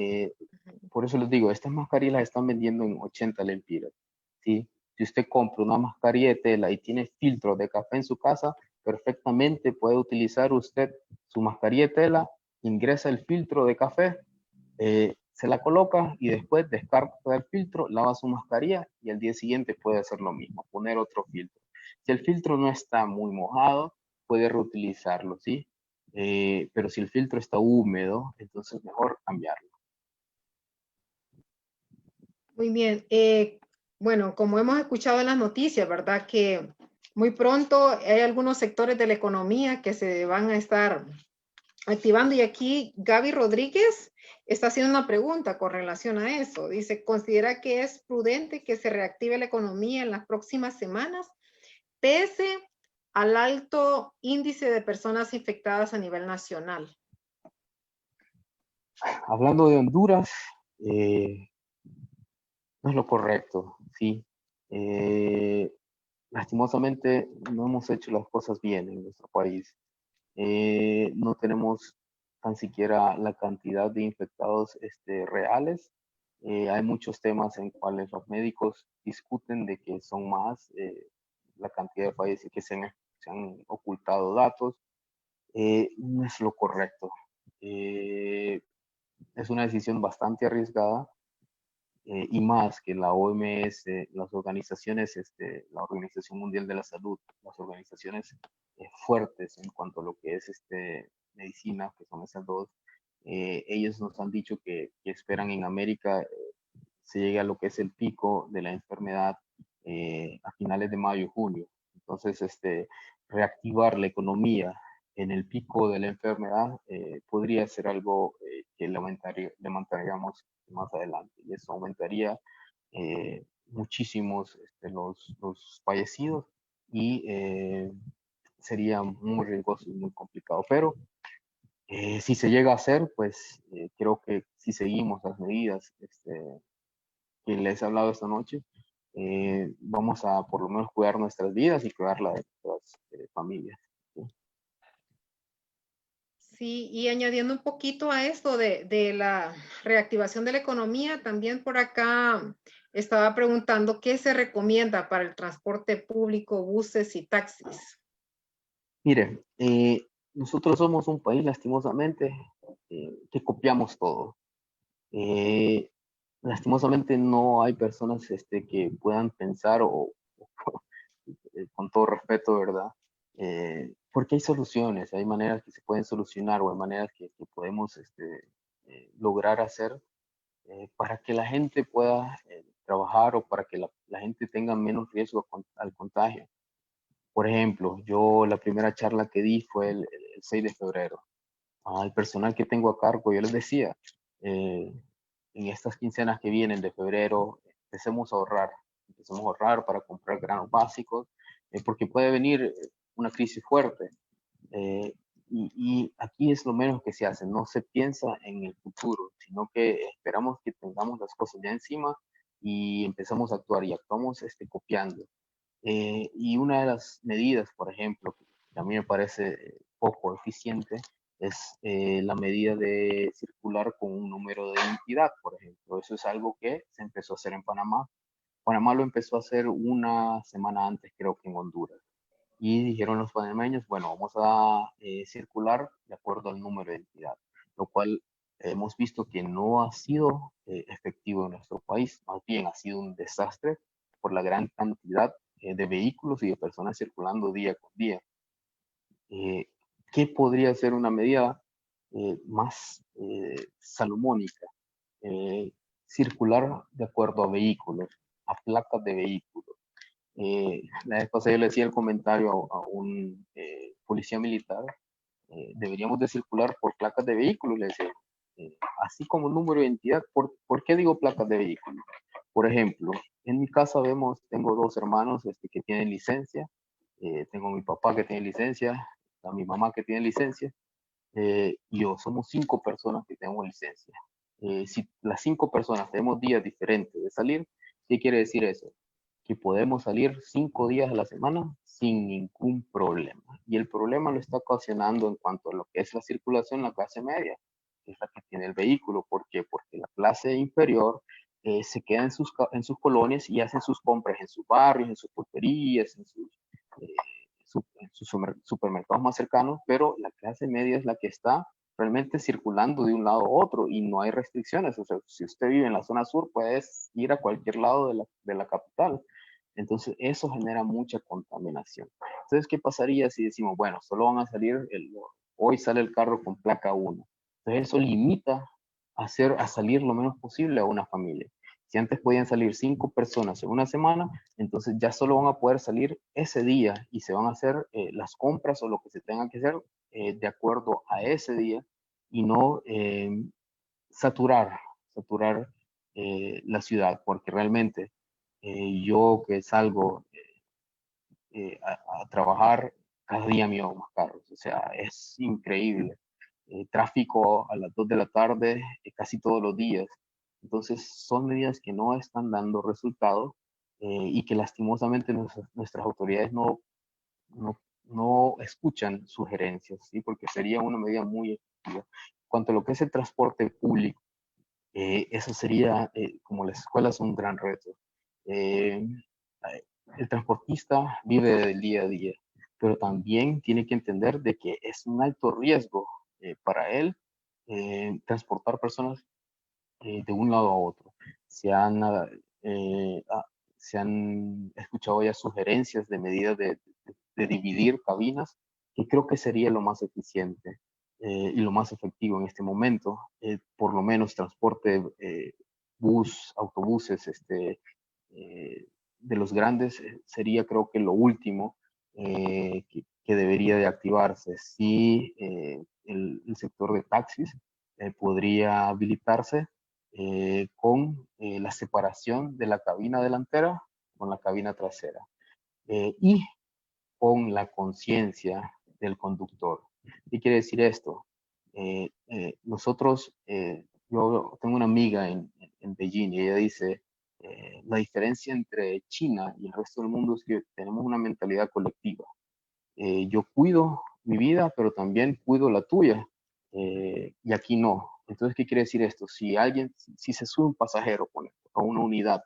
Ujú. Por eso les digo, estas mascarillas las están vendiendo en 80 lempiras, ¿sí? Si usted compra una mascarilla de tela y tiene filtro de café en su casa, perfectamente puede utilizar usted su mascarilla de tela, ingresa el filtro de café, se la coloca y después descarta el filtro, lava su mascarilla y al día siguiente puede hacer lo mismo, poner otro filtro. Si el filtro no está muy mojado, puede reutilizarlo, ¿sí? Pero si el filtro está húmedo, entonces mejor cambiarlo. Muy bien. Bueno, como hemos escuchado en las noticias, ¿verdad? Que muy pronto hay algunos sectores de la economía que se van a estar activando. Y aquí Gaby Rodríguez está haciendo una pregunta con relación a eso. Dice, ¿considera que es prudente que se reactive la economía en las próximas semanas, pese al alto índice de personas infectadas a nivel nacional? Hablando de Honduras, eh, no es lo correcto, ¿sí? Eh, Lastimosamente no hemos hecho las cosas bien en nuestro país. No tenemos tan siquiera la cantidad de infectados reales. Hay muchos temas en cuales los médicos discuten de que son más la cantidad de fallecidos, que se han ocultado datos. No es lo correcto. Es una decisión bastante arriesgada. y más que la OMS, las organizaciones, la Organización Mundial de la Salud, las organizaciones fuertes en cuanto a lo que es medicina, que son esas dos, ellos nos han dicho que esperan en América se llegue a lo que es el pico de la enfermedad a finales de mayo y junio. Entonces, reactivar la economía en el pico de la enfermedad podría ser algo que levantaríamos más adelante y eso aumentaría muchísimos los fallecidos y sería muy riesgoso y muy complicado. Pero si se llega a hacer, pues creo que si seguimos las medidas que les he hablado esta noche, vamos a por lo menos cuidar nuestras vidas y cuidar la de nuestras familias. ¿Sí? Sí, y añadiendo un poquito a esto de la reactivación de la economía, también por acá estaba preguntando qué se recomienda para el transporte público, buses y taxis. Mire, nosotros somos un país lastimosamente que copiamos todo. Eh, lastimosamente no hay personas que puedan pensar con todo respeto, ¿verdad? Porque hay soluciones, hay maneras que se pueden solucionar o hay maneras que podemos lograr hacer para que la gente pueda trabajar o para que la gente tenga menos riesgo al contagio. Por ejemplo, yo la primera charla que di fue el 6 de febrero. Al personal que tengo a cargo, yo les decía, eh, en estas quincenas que vienen de febrero, empecemos a ahorrar para comprar granos básicos, porque puede venir una crisis fuerte. Eh, y aquí es lo menos que se hace, no se piensa en el futuro, sino que esperamos que tengamos las cosas ya encima y empezamos a actuar y actuamos copiando. Y una de las medidas, por ejemplo, que a mí me parece poco eficiente, es la medida de circular con un número de identidad, por ejemplo. Eso es algo que se empezó a hacer en Panamá. Panamá lo empezó a hacer una semana antes, creo que en Honduras. Y dijeron los panameños, bueno, vamos a circular de acuerdo al número de identidad, lo cual hemos visto que no ha sido efectivo en nuestro país, más bien ha sido un desastre por la gran cantidad de vehículos y de personas circulando día con día. Eh, ¿Qué podría ser una medida más salomónica? Eh, Circular de acuerdo a vehículos, a placas de vehículos. La vez pasada yo le decía el comentario a un policía militar, deberíamos de circular por placas de vehículos, le decía, así como número de identidad. ¿Por qué digo placas de vehículos? Por ejemplo, en mi casa tengo dos hermanos que tienen licencia, tengo mi papá que tiene licencia, a mi mamá que tiene licencia, y yo, somos 5 personas que tenemos licencia. Si las 5 personas tenemos días diferentes de salir, ¿qué quiere decir eso? Que podemos salir 5 días a la semana sin ningún problema. Y el problema lo está ocasionando en cuanto a lo que es la circulación, la clase media, que es la que tiene el vehículo. ¿Por qué? Porque la clase inferior se queda en sus colonias y hacen sus compras en sus barrios, en sus pulperías, eh, en sus supermercados más cercanos, pero la clase media es la que está realmente circulando de un lado a otro y no hay restricciones. O sea, si usted vive en la zona sur, puedes ir a cualquier lado de la capital. Entonces, eso genera mucha contaminación. Entonces, ¿qué pasaría si decimos, bueno, solo van a salir, hoy sale el carro con placa 1? Entonces, eso limita a salir lo menos posible a una familia. Si antes podían salir 5 personas en una semana, entonces ya solo van a poder salir ese día y se van a hacer las compras o lo que se tenga que hacer de acuerdo a ese día y no saturar la ciudad, porque realmente yo que salgo a trabajar, cada día me hago más carros, o sea, es increíble. Tráfico a las 2 de la tarde casi todos los días. Entonces, son medidas que no están dando resultado y que lastimosamente nuestras autoridades no escuchan sugerencias, ¿sí? Porque sería una medida muy efectiva. En cuanto a lo que es el transporte público, eso sería, como las escuelas, un gran reto. Eh, el transportista vive del día a día, pero también tiene que entender de que es un alto riesgo para él transportar personas de un lado a otro. eh, ah, se han escuchado ya sugerencias de medidas de dividir cabinas, que creo que sería lo más eficiente y lo más efectivo en este momento. Por lo menos transporte, autobuses, de los grandes, sería creo que lo último que debería de activarse. Sí, el sector de taxis podría habilitarse con la separación de la cabina delantera con la cabina trasera y con la conciencia del conductor. ¿Qué quiere decir esto? Yo tengo una amiga en Beijing y ella dice, la diferencia entre China y el resto del mundo es que tenemos una mentalidad colectiva. Yo cuido mi vida, pero también cuido la tuya. Y aquí no. Entonces, ¿qué quiere decir esto? Si se sube un pasajero a una unidad,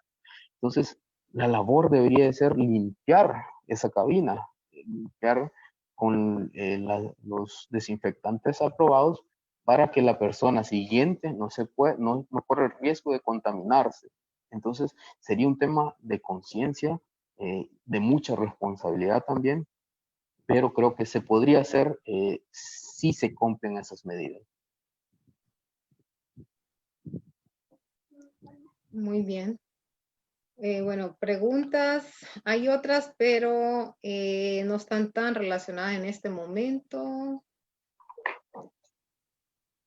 entonces la labor debería de ser limpiar esa cabina, limpiar con los desinfectantes aprobados para que la persona siguiente no corra el riesgo de contaminarse. Entonces, sería un tema de conciencia, de mucha responsabilidad también, pero creo que se podría hacer si se cumplen esas medidas. Muy bien. Bueno, preguntas. Hay otras, pero no están tan relacionadas en este momento.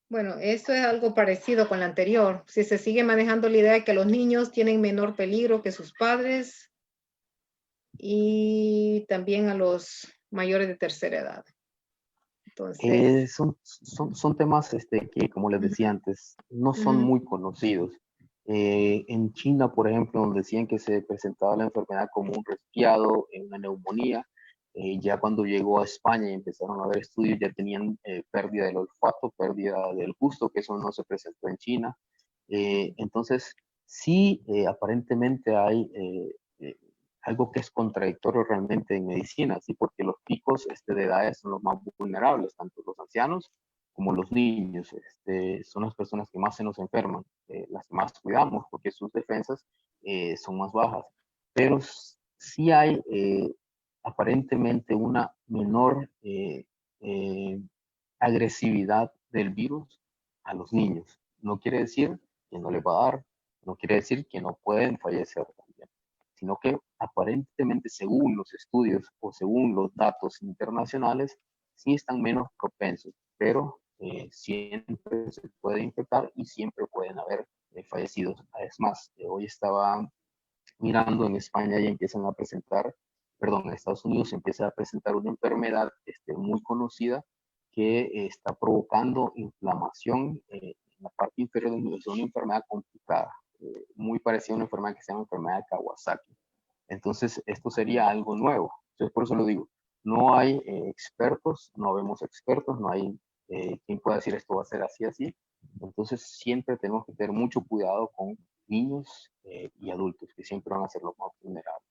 Bueno, esto es algo parecido con la anterior. Si se sigue manejando la idea de que los niños tienen menor peligro que sus padres y también a los mayores de tercera edad. Entonces, Son temas que, como les decía antes, no son ujú, muy conocidos. En China, por ejemplo, donde decían que se presentaba la enfermedad como un resfriado, una neumonía, ya cuando llegó a España y empezaron a haber estudios, ya tenían pérdida del olfato, pérdida del gusto, que eso no se presentó en China. Entonces, sí, aparentemente hay algo que es contradictorio realmente en medicina, ¿sí? Porque los picos de edades son los más vulnerables, tanto los ancianos como los niños. Son las personas que más se nos enferman, las que más cuidamos, porque sus defensas son más bajas. Pero sí hay aparentemente una menor agresividad del virus a los niños. No quiere decir que no le va a dar, no quiere decir que no pueden fallecer también, sino que aparentemente según los estudios o según los datos internacionales, sí están menos propensos, pero siempre se puede infectar y siempre pueden haber fallecidos. Es más, hoy estaba mirando en España y empiezan a presentar, perdón, en Estados Unidos empieza a presentar una enfermedad muy conocida que está provocando inflamación en la parte inferior del mundo. Es una enfermedad complicada, muy parecida a una enfermedad que se llama enfermedad de Kawasaki. Entonces, esto sería algo nuevo. Entonces, por eso lo digo, no hay expertos, no vemos expertos, no hay quien pueda decir esto va a ser así, así. Entonces, siempre tenemos que tener mucho cuidado con niños y adultos, que siempre van a ser los más vulnerables.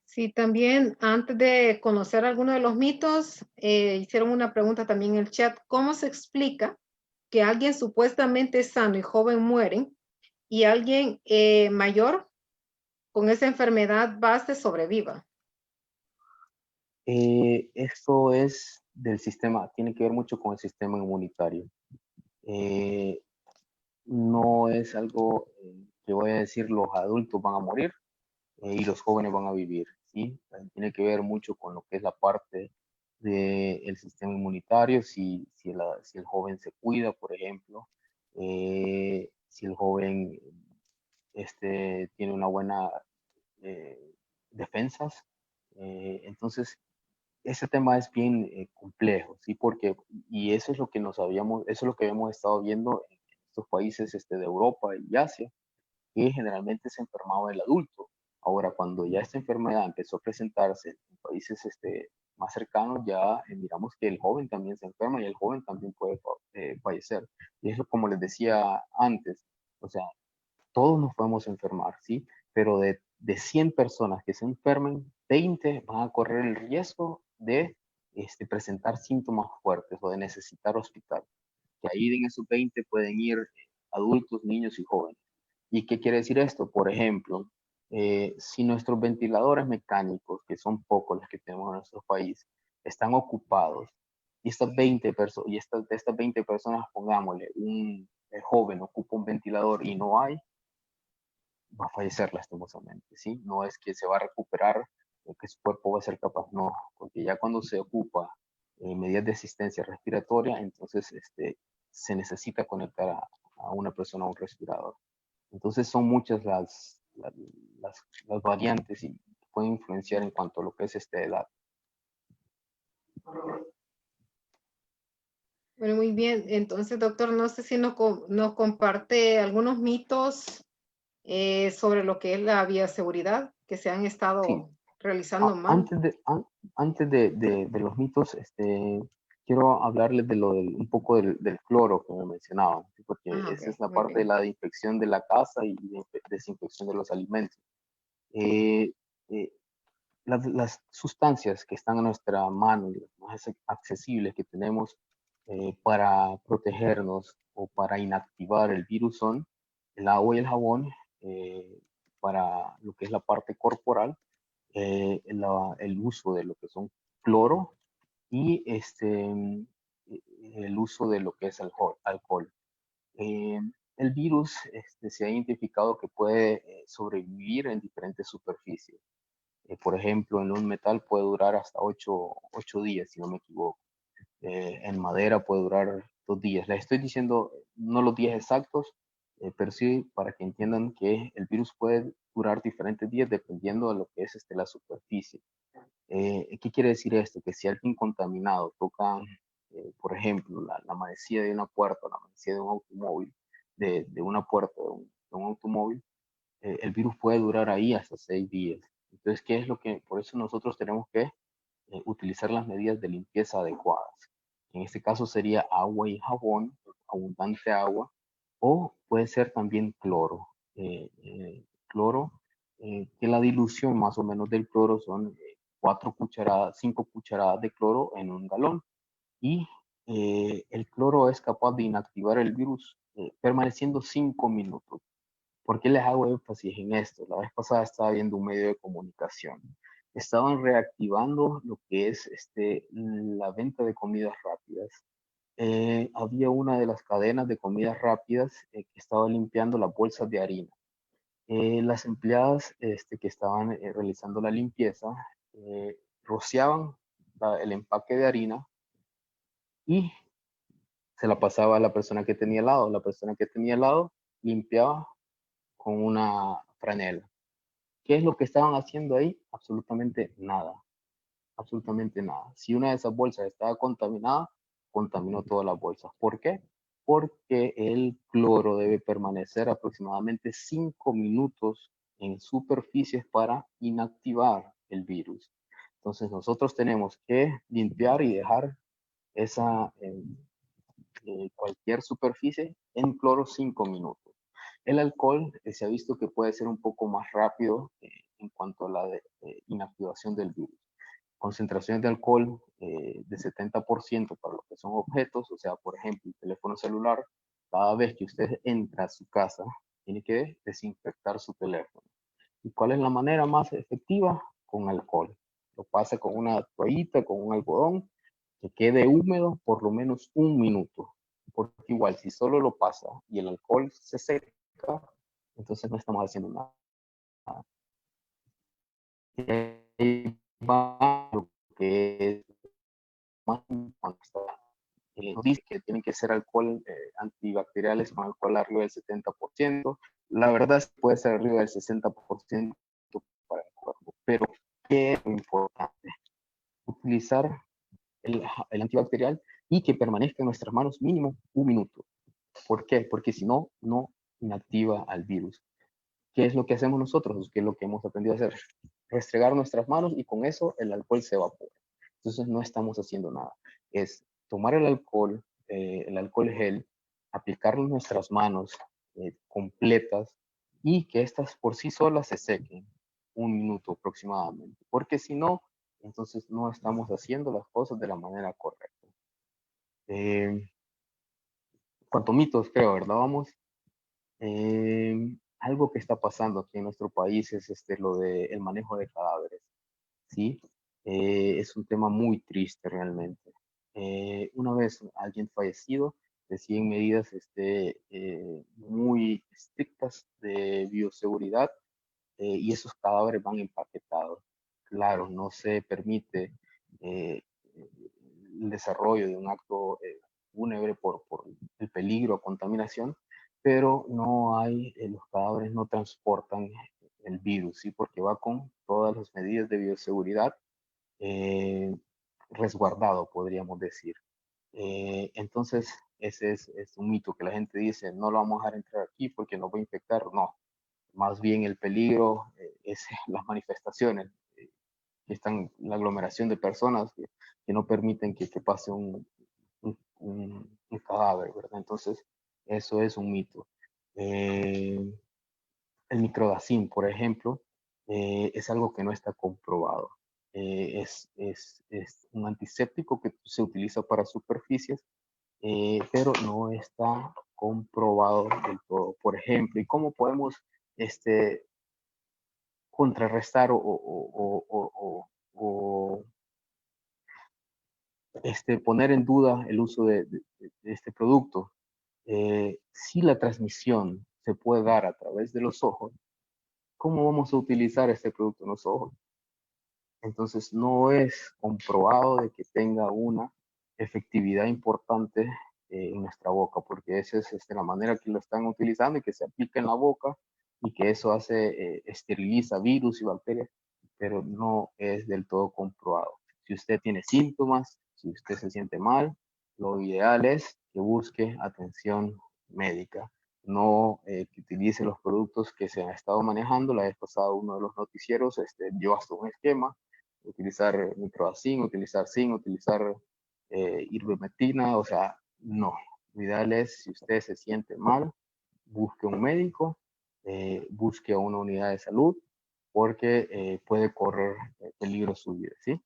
sí, también antes de conocer algunos de los mitos, hicieron una pregunta también en el chat. ¿Cómo se explica que alguien supuestamente sano y joven muere y alguien mayor con esa enfermedad base sobreviva? Esto es del sistema, tiene que ver mucho con el sistema inmunitario. Eh, no es algo que voy a decir los adultos van a morir y los jóvenes van a vivir, ¿sí? Tiene que ver mucho con lo que es la parte del sistema inmunitario, si el joven se cuida, por ejemplo, si el joven tiene una buena eh, defensas. Entonces, ese tema es bien complejo, ¿sí? Porque, y eso es lo que eso es lo que hemos estado viendo en estos países de Europa y Asia, que generalmente se enfermaba el adulto. Ahora, cuando ya esta enfermedad empezó a presentarse en países más cercanos, ya miramos que el joven también se enferma y el joven también puede fallecer. Y eso, como les decía antes, o sea, todos nos podemos enfermar, ¿sí? Pero de 100 personas que se enfermen, 20 van a correr el riesgo de presentar síntomas fuertes o de necesitar hospital. Que ahí en esos 20 pueden ir adultos, niños y jóvenes. ¿Y qué quiere decir esto? Por ejemplo, si nuestros ventiladores mecánicos, que son pocos los que tenemos en nuestro país, están ocupados, y de estas 20 personas, pongámosle, un joven ocupa un ventilador y no hay, va a fallecer lastimosamente, ¿sí? No es que se va a recuperar o que su cuerpo va a ser capaz, no, porque ya cuando se ocupa medidas de asistencia respiratoria, entonces se necesita conectar a una persona a un respirador. Entonces son muchas las variantes y pueden influenciar en cuanto a lo que es edad. Bueno, muy bien. Entonces, doctor, no sé si nos comparte algunos mitos sobre lo que es la bioseguridad que se han Sí, estado realizando mal. antes de los mitos, quiero hablarles de un poco del cloro que me mencionaban, ¿sí? Porque Ah, esa ok, es la muy parte de bien. la desinfección de la casa y desinfección de los alimentos. Eh, eh, las sustancias que están a nuestra mano, las más accesibles que tenemos para protegernos o para inactivar el virus son el agua y el jabón para lo que es la parte corporal, el uso de lo que son cloro y el uso de lo que es alcohol. Eh, el virus se ha identificado que puede sobrevivir en diferentes superficies. Por ejemplo, en un metal puede durar hasta 8 días, si no me equivoco. En madera puede durar 2 días. Les estoy diciendo no los días exactos, pero sí para que entiendan que el virus puede durar diferentes días dependiendo de lo que es la superficie. ¿Qué quiere decir esto? Que si alguien contaminado toca, por ejemplo, la manecilla de una puerta, la manecilla de un automóvil, de una puerta de un automóvil, el virus puede durar ahí hasta 6 días. Entonces, ¿qué es lo que, por eso nosotros tenemos que utilizar las medidas de limpieza adecuadas? En este caso sería agua y jabón, abundante agua, o puede ser también cloro. Cloro, que la dilución más o menos del cloro son 4 cucharadas, 5 cucharadas de cloro en un galón. Y el cloro es capaz de inactivar el virus permaneciendo 5 minutos. ¿Por qué les hago énfasis en esto? La vez pasada estaba viendo un medio de comunicación. Estaban reactivando lo que es la venta de comidas rápidas. Había una de las cadenas de comidas rápidas que estaba limpiando las bolsas de harina. Las empleadas que estaban realizando la limpieza rociaban el empaque de harina y se la pasaba a la persona que tenía al lado. La persona que tenía al lado limpiaba con una franela. ¿Qué es lo que estaban haciendo ahí? Absolutamente nada, absolutamente nada. Si una de esas bolsas estaba contaminada, contaminó todas las bolsas. ¿Por qué? Porque el cloro debe permanecer aproximadamente 5 minutos en superficies para inactivar el virus. Entonces nosotros tenemos que limpiar y dejar esa cualquier superficie en cloro 5 minutos. El alcohol se ha visto que puede ser un poco más rápido en cuanto a la inactivación del virus. Concentraciones de alcohol de 70% para lo que son objetos, o sea, por ejemplo, el teléfono celular, cada vez que usted entra a su casa, tiene que desinfectar su teléfono. ¿Y cuál es la manera más efectiva? Con alcohol. Lo pasa con una toallita, con un algodón, que quede húmedo por lo menos 1 minuto. Porque igual, si solo lo pasa y el alcohol se seca, entonces no estamos haciendo nada. Y ahí va lo que es más importante. Nos dice que tienen que ser alcohol antibacteriales con alcohol arriba del 70%. La verdad es que puede ser arriba del 60% para el cuerpo, pero ¿qué es lo importante? Utilizar el antibacterial y que permanezca en nuestras manos mínimo 1 minuto. ¿Por qué? Porque si no, no inactiva al virus. ¿Qué es lo que hacemos nosotros? ¿Qué es lo que hemos aprendido a hacer? Restregar nuestras manos y con eso el alcohol se evapora. Entonces no estamos haciendo nada. Es tomar el alcohol gel, aplicarlo en nuestras manos completas y que estas por sí solas se sequen 1 minuto aproximadamente. Porque si no, entonces no estamos haciendo las cosas de la manera correcta. Cuanto mitos, creo, ¿verdad? Vamos. algo que está pasando aquí en nuestro país es lo del manejo de cadáveres, ¿sí? Es un tema muy triste realmente. Una vez alguien fallecido, deciden medidas muy estrictas de bioseguridad, y esos cadáveres van empaquetados. Claro, no se permite eh, el desarrollo de un acto fúnebre por el peligro o contaminación, pero no hay, los cadáveres no transportan el virus, ¿sí? Porque va con todas las medidas de bioseguridad eh, resguardado, podríamos decir. Entonces, ese es un mito que la gente dice, no lo vamos a dejar entrar aquí porque nos va a infectar. No, más bien el peligro es las manifestaciones, que están la aglomeración de personas que no permiten que pase un cadáver, ¿verdad? Entonces, eso es un mito. Eh, el microdacin, por ejemplo, es algo que no está comprobado. Es un antiséptico que se utiliza para superficies, pero no está comprobado del todo. Por ejemplo, ¿y cómo podemos este, contrarrestar o poner en duda el uso de este producto? Si la transmisión se puede dar a través de los ojos, ¿cómo vamos a utilizar este producto en los ojos? Entonces, no es comprobado de que tenga una efectividad importante en nuestra boca, porque esa es la manera que lo están utilizando y que se aplica en la boca y que eso hace, esteriliza virus y bacterias, pero no es del todo comprobado. Si usted tiene síntomas, si usted se siente mal, lo ideal es que busque atención médica, no que utilice los productos que se han estado manejando. La vez pasada uno de los noticieros dio hasta un esquema: utilizar microdacin, utilizar zinc, utilizar ivermectina, o sea, no. Lo ideal es, si usted se siente mal, busque un médico, busque a una unidad de salud, porque puede correr peligro su vida, ¿sí?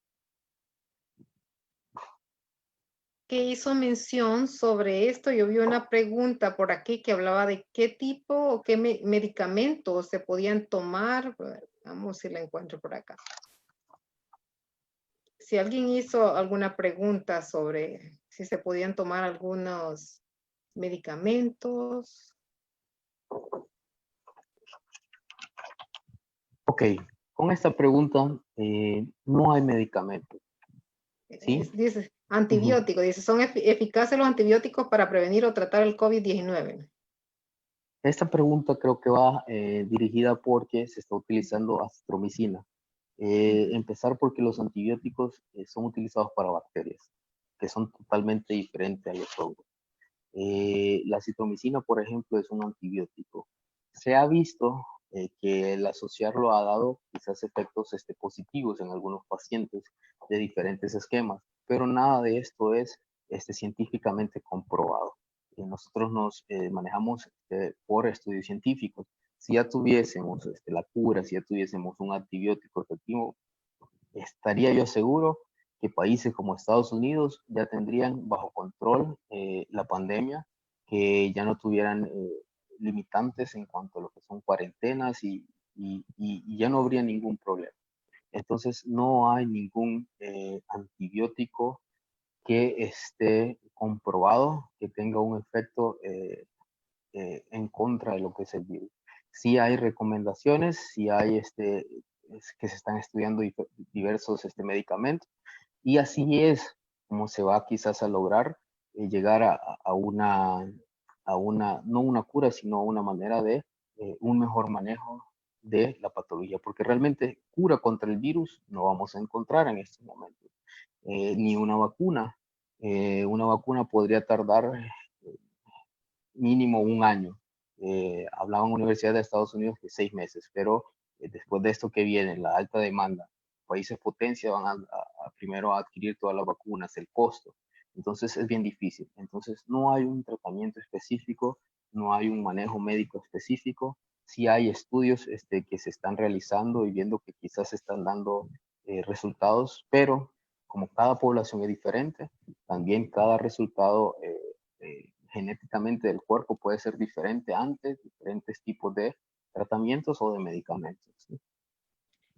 Que hizo mención sobre esto, yo vi una pregunta por aquí que hablaba de qué tipo o qué medicamentos se podían tomar. Vamos si la encuentro por acá. Si alguien hizo alguna pregunta sobre si se podían tomar algunos medicamentos. Ok, con esta pregunta no hay medicamento, ¿sí? Dice, Ujú. antibiótico, dice, ¿son eficaces los antibióticos para prevenir o tratar el COVID-19? Esta pregunta creo que va dirigida porque se está utilizando acitromicina. Empezar porque los antibióticos son utilizados para bacterias, que son totalmente diferentes a los hongos. La citromicina, por ejemplo, es un antibiótico. Se ha visto que el asociarlo ha dado quizás efectos positivos en algunos pacientes de diferentes esquemas, pero nada de esto es científicamente comprobado. Nosotros nos manejamos por estudios científicos. Si ya tuviésemos la cura, si ya tuviésemos un antibiótico efectivo, estaría yo seguro que países como Estados Unidos ya tendrían bajo control la pandemia, que ya no tuvieran limitantes en cuanto a lo que son cuarentenas y ya no habría ningún problema. Entonces, no hay ningún antibiótico que esté comprobado que tenga un efecto en contra de lo que es el virus. Sí hay recomendaciones, sí hay que se están estudiando diversos medicamentos, y así es como se va quizás a lograr llegar a una, no una cura, sino una manera de un mejor manejo de la patología, porque realmente cura contra el virus no vamos a encontrar en estos momentos, ni una vacuna. Una vacuna podría tardar mínimo un año. Hablaban en Universidad de Estados Unidos que 6 meses, pero después de esto que viene, la alta demanda, países potencia van primero a adquirir todas las vacunas, el costo. Entonces es bien difícil. Entonces no hay un tratamiento específico, no hay un manejo médico específico. Sí hay estudios que se están realizando y viendo que quizás están dando resultados, pero como cada población es diferente, también cada resultado genéticamente del cuerpo puede ser diferente antes, diferentes tipos de tratamientos o de medicamentos, ¿sí?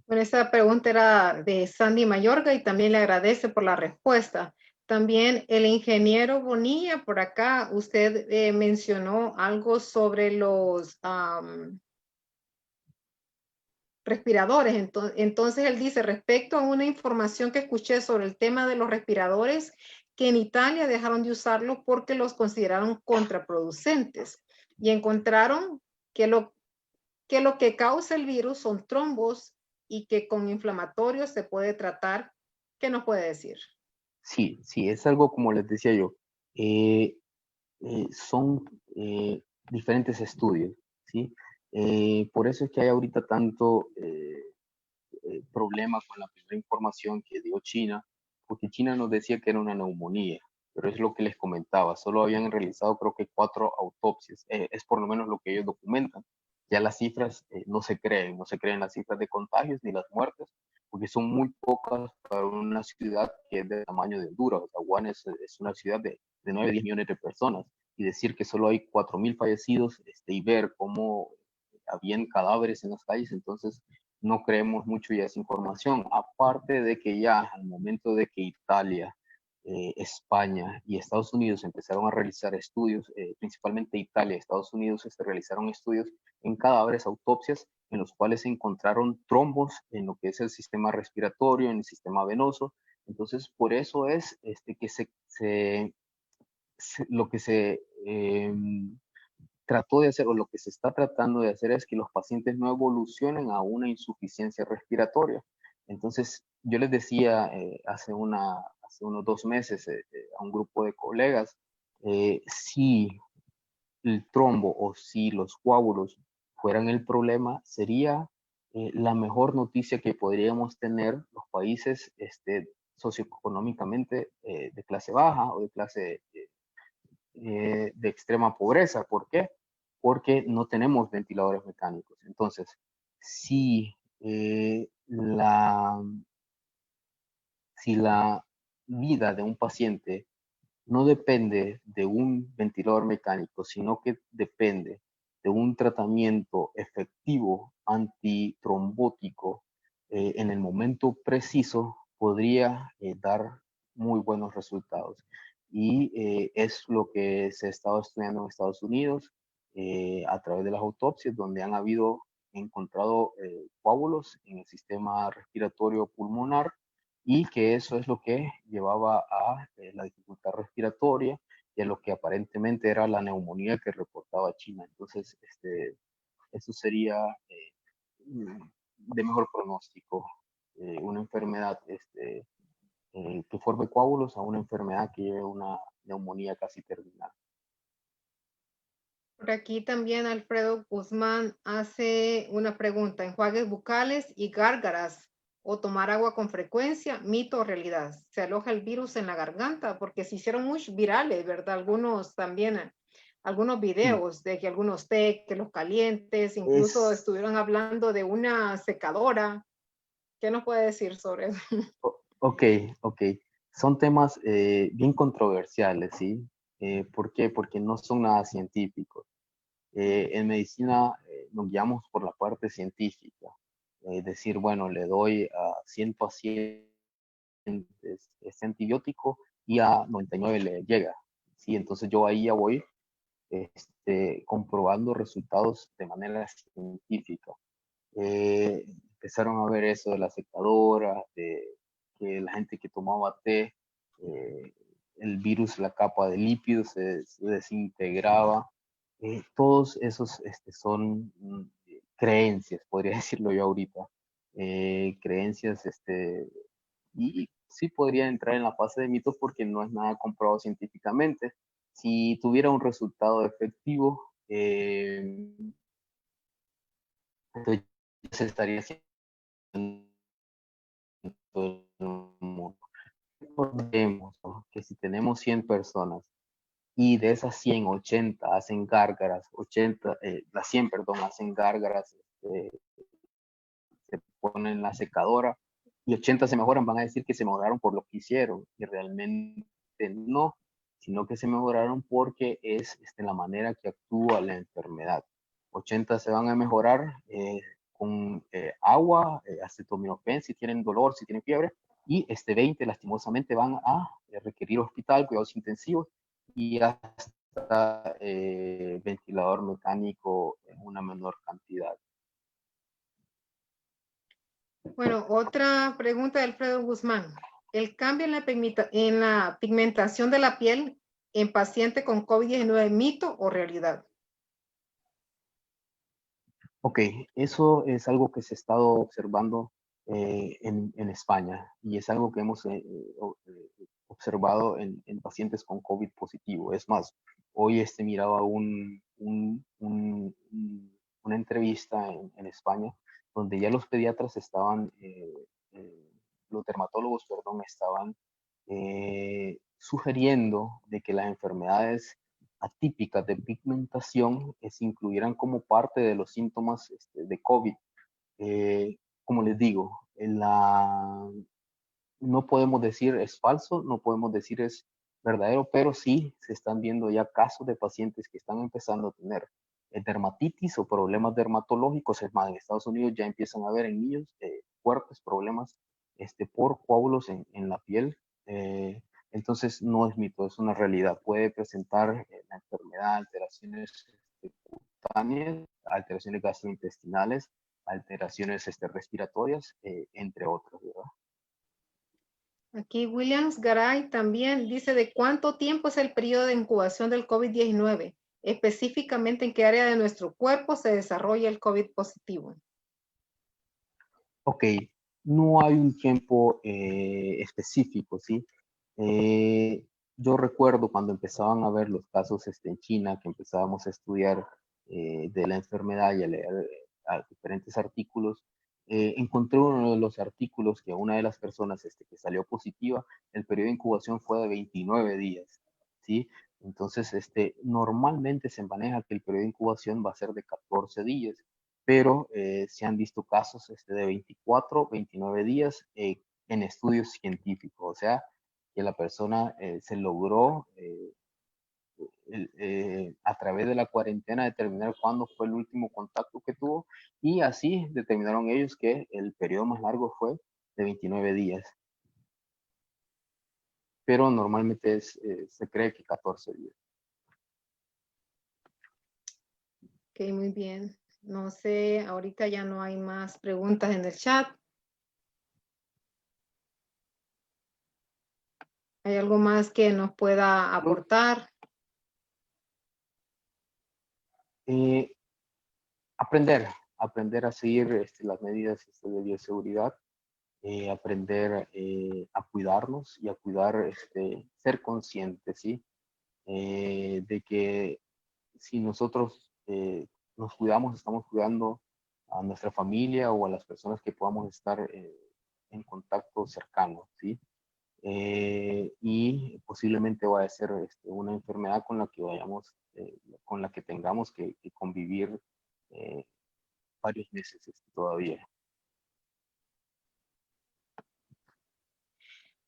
Bueno, esta pregunta era de Sandy Mayorga y también le agradece por la respuesta. También el ingeniero Bonilla, por acá, usted mencionó algo sobre los respiradores. Entonces, él dice, respecto a una información que escuché sobre el tema de los respiradores, que en Italia dejaron de usarlos porque los consideraron contraproducentes y encontraron que lo que causa el virus son trombos y que con inflamatorios se puede tratar. ¿Qué nos puede decir? Sí, sí, es algo como les decía yo. eh, son diferentes estudios, ¿sí? Por eso es que hay ahorita tanto problema con la primera información que dio China, porque China nos decía que era una neumonía, pero es lo que les comentaba, solo habían realizado creo que 4 autopsias, es por lo menos lo que ellos documentan. Ya las cifras no se creen las cifras de contagios ni las muertes, porque son muy pocas para una ciudad que es de tamaño de Honduras. O sea, Wuhan es una ciudad de 9 10 millones de personas, y decir que solo hay 4.000 fallecidos, y ver cómo habían cadáveres en las calles, entonces no creemos mucho ya esa información. Aparte de que ya al momento de que Italia, España y Estados Unidos empezaron a realizar estudios, principalmente Italia y Estados Unidos realizaron estudios en cadáveres, autopsias, en los cuales se encontraron trombos en lo que es el sistema respiratorio, en el sistema venoso. Entonces, por eso es que lo que se trató de hacer, o lo que se está tratando de hacer, es que los pacientes no evolucionen a una insuficiencia respiratoria. Entonces, yo les decía hace unos 2 meses a un grupo de colegas, si el trombo o si los coágulos fueran el problema, sería la mejor noticia que podríamos tener los países socioeconómicamente de clase baja o de clase de extrema pobreza. ¿Por qué? Porque no tenemos ventiladores mecánicos. Entonces, si, si la vida de un paciente no depende de un ventilador mecánico, sino que depende de un tratamiento efectivo antitrombótico en el momento preciso, podría dar muy buenos resultados. Y es lo que se ha estado estudiando en Estados Unidos a través de las autopsias, donde han encontrado coágulos en el sistema respiratorio pulmonar, y que eso es lo que llevaba a la dificultad respiratoria y a lo que aparentemente era la neumonía que reportaba China. Entonces, eso sería de mejor pronóstico, una enfermedad que forme coágulos a una enfermedad que lleve una neumonía casi terminal. Por aquí también Alfredo Guzmán hace una pregunta. Enjuagues bucales y gárgaras o tomar agua con frecuencia, mito o realidad. Se aloja el virus en la garganta porque se hicieron muy virales, ¿verdad? Algunos también, algunos Sí, videos de que algunos té, que los calientes, incluso es, estuvieron hablando de una secadora. ¿Qué nos puede decir sobre eso? ok, ok. Son temas bien controversiales, ¿sí? ¿Por qué? Porque no son nada científicos. En medicina nos guiamos por la parte científica. Decir, bueno, le doy a 100 pacientes este antibiótico y a 99 le llega. Sí, entonces yo ahí ya voy comprobando resultados de manera científica. Empezaron a ver eso de la secadora, de que la gente que tomaba té, eh, el virus, la capa de lípidos se desintegraba. Todos esos son creencias, podría decirlo yo ahorita. Creencias, y sí podría entrar en la fase de mitos porque no es nada comprobado científicamente. Si tuviera un resultado efectivo, entonces se estaría haciendo todo el mundo. Recordemos, ¿no?, que si tenemos 100 personas y de esas 100, 80 hacen gárgaras, 80, las 100, perdón, hacen gárgaras, se ponen la secadora y 80 se mejoran, van a decir que se mejoraron por lo que hicieron, y realmente no, sino que se mejoraron porque es la manera que actúa la enfermedad. 80 se van a mejorar con agua, acetaminofén si tienen dolor, si tienen fiebre, y 20 lastimosamente van a requerir hospital, cuidados intensivos y hasta ventilador mecánico en una menor cantidad. Bueno, otra pregunta de Alfredo Guzmán. ¿El cambio en la pigmentación de la piel en paciente con COVID-19 mito o realidad? Ok, eso es algo que se ha estado observando en España y es algo que hemos observado en pacientes con COVID positivo. Es más, hoy miraba una entrevista en España donde ya los pediatras estaban, los dermatólogos, perdón, estaban sugiriendo de que las enfermedades atípicas de pigmentación se incluyeran como parte de los síntomas de COVID. Como les digo, no podemos decir es falso, no podemos decir es verdadero, pero sí se están viendo ya casos de pacientes que están empezando a tener dermatitis o problemas dermatológicos. Es más, en Estados Unidos ya empiezan a ver en niños fuertes problemas por coágulos en la piel. Entonces no es mito, es una realidad. Puede presentar la enfermedad, alteraciones cutáneas, alteraciones gastrointestinales, alteraciones respiratorias, entre otras, ¿verdad? Aquí Williams Garay también dice de cuánto tiempo es el periodo de incubación del COVID-19, específicamente en qué área de nuestro cuerpo se desarrolla el COVID positivo. Ok, no hay un tiempo específico, ¿sí? Yo recuerdo cuando empezaban a ver los casos en China, que empezábamos a estudiar de la enfermedad y a leer diferentes artículos, encontré uno de los artículos que una de las personas que salió positiva, el periodo de incubación fue de 29 días, ¿sí? Entonces, normalmente se maneja que el periodo de incubación va a ser de 14 días, pero se han visto casos de 24, 29 días en estudios científicos, o sea, que la persona se logró a través de la cuarentena determinar cuándo fue el último contacto que tuvo y así determinaron ellos que el periodo más largo fue de 29 días, pero normalmente se cree que 14 días. Ok, muy bien. No sé, ahorita ya no hay más preguntas en el chat. ¿Hay algo más que nos pueda aportar? Eh, aprender a seguir las medidas de bioseguridad, aprender a cuidarnos y a cuidar, ser conscientes, ¿sí? De que si nosotros nos cuidamos, estamos cuidando a nuestra familia o a las personas que podamos estar en contacto cercano, ¿sí? Y posiblemente va a ser una enfermedad con la que vayamos, con la que tengamos que convivir eh, varios meses todavía.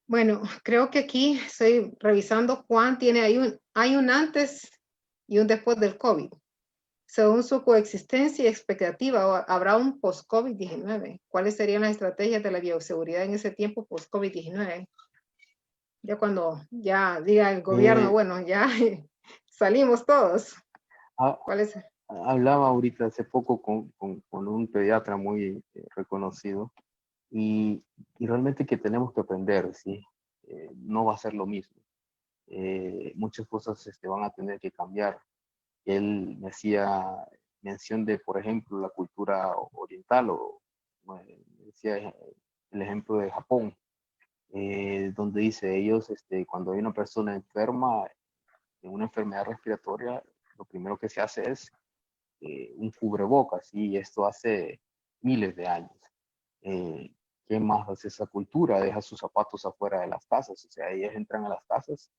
Bueno, creo que aquí estoy revisando Juan tiene hay un antes y un después del COVID. Según su coexistencia y expectativa, habrá un post-COVID-19. ¿Cuáles serían las estrategias de la bioseguridad en ese tiempo post-COVID-19? Ya cuando ya diga el gobierno, bueno, ya salimos todos. ¿Cuál es? Hablaba ahorita hace poco con un pediatra muy reconocido y realmente que tenemos que aprender, ¿sí? No va a ser lo mismo. Muchas cosas van a tener que cambiar. Él me hacía mención de, por ejemplo, la cultura oriental o decía el ejemplo de Japón, donde dice ellos, cuando hay una persona enferma de una enfermedad respiratoria, lo primero que se hace es un cubrebocas, y esto hace miles de años. Eh, ¿Qué más hace esa cultura? Deja sus zapatos afuera de las casas, o sea, ellos entran a las casas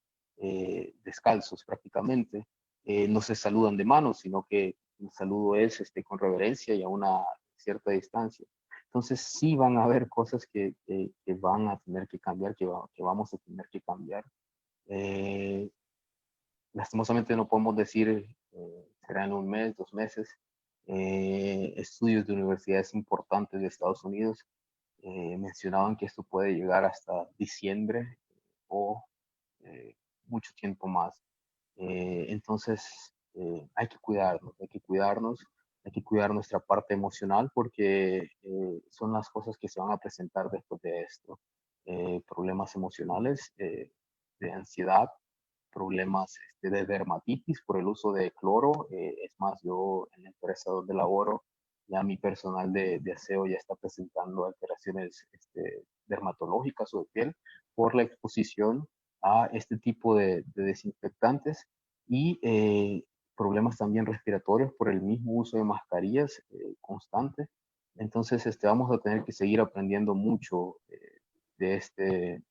descalzos prácticamente, no se saludan de mano, sino que el saludo es con reverencia y a una cierta distancia. Entonces sí van a haber cosas que van a tener que cambiar, que vamos a tener que cambiar. Lastimosamente no podemos decir será en un mes, 2 meses, Estudios de universidades importantes de Estados Unidos mencionaban que esto puede llegar hasta diciembre o mucho tiempo más. Entonces, hay que cuidar nuestra parte emocional porque son las cosas que se van a presentar después de esto. Problemas emocionales, de ansiedad, problemas de dermatitis por el uso de cloro. Es más, yo en la empresa donde laboro, ya mi personal de aseo ya está presentando alteraciones dermatológicas o de piel por la exposición a este tipo de desinfectantes y problemas también respiratorios por el mismo uso de mascarillas constante. Entonces, vamos a tener que seguir aprendiendo mucho de este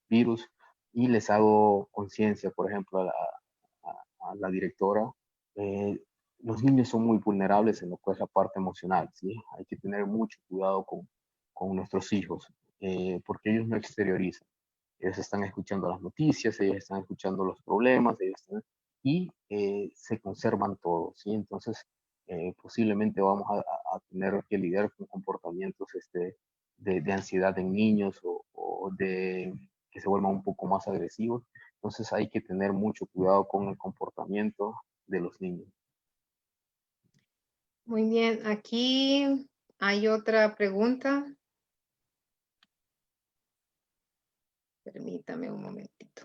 virus y les hago conciencia, por ejemplo, a la directora. eh, los niños son muy vulnerables en lo que es la parte emocional, ¿sí? Hay que tener mucho cuidado con nuestros hijos, porque ellos no exteriorizan. Ellos están escuchando las noticias, ellos están escuchando los problemas, y se conservan todos, ¿sí? Entonces, posiblemente vamos a tener que lidiar con comportamientos de ansiedad en niños o de que se vuelvan un poco más agresivos. Entonces hay que tener mucho cuidado con el comportamiento de los niños. Muy bien, aquí hay otra pregunta. Permítame un momentito.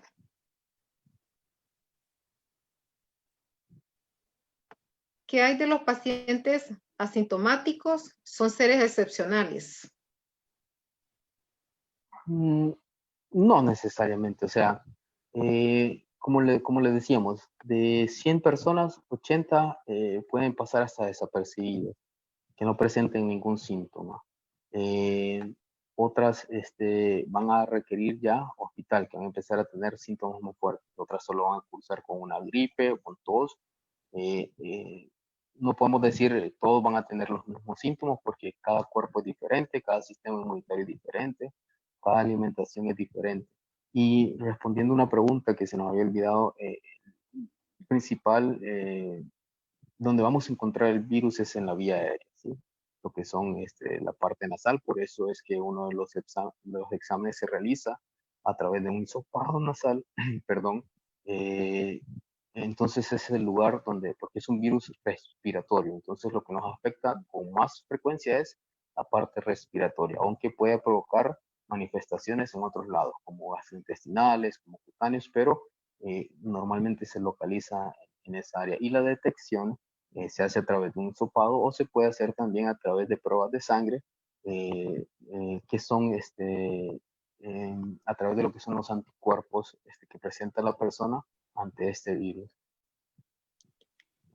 ¿Qué hay de los pacientes asintomáticos? Son seres excepcionales. Mm, No necesariamente, o sea, como le decíamos, de 100 personas, 80 pueden pasar hasta desapercibidos, que no presenten ningún síntoma. Eh, Otras van a requerir ya hospital, que van a empezar a tener síntomas muy fuertes. Otras solo van a cursar con una gripe o con tos. No podemos decir todos van a tener los mismos síntomas porque cada cuerpo es diferente, cada sistema inmunitario es diferente, cada alimentación es diferente. Y respondiendo a una pregunta que se nos había olvidado, principal, donde vamos a encontrar el virus es en la vía aérea, ¿sí? Lo que son la parte nasal, por eso es que uno de los exámenes se realiza a través de un hisopado nasal, perdón. eh, entonces es el lugar donde, porque es un virus respiratorio, entonces lo que nos afecta con más frecuencia es la parte respiratoria, aunque puede provocar manifestaciones en otros lados, como gastrointestinales, como cutáneos, pero normalmente se localiza en esa área. Y la detección se hace a través de un hisopado o se puede hacer también a través de pruebas de sangre que son a través de lo que son los anticuerpos que presenta la persona ante este virus.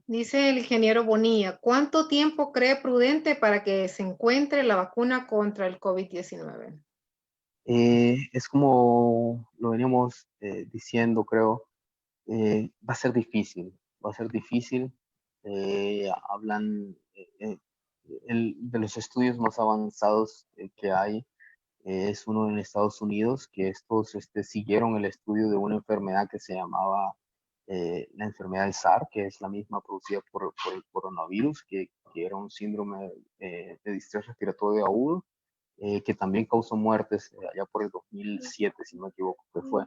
Dice el ingeniero Bonilla, ¿cuánto tiempo cree prudente para que se encuentre la vacuna contra el COVID-19? Es como lo veníamos diciendo, creo, va a ser difícil. Hablan de los estudios más avanzados que hay, es uno en Estados Unidos, que estos siguieron el estudio de una enfermedad que se llamaba la enfermedad del SARS, que es la misma producida por el coronavirus, que era un síndrome de distrés respiratorio agudo, que también causó muertes allá por el 2007, si no me equivoco, que fue.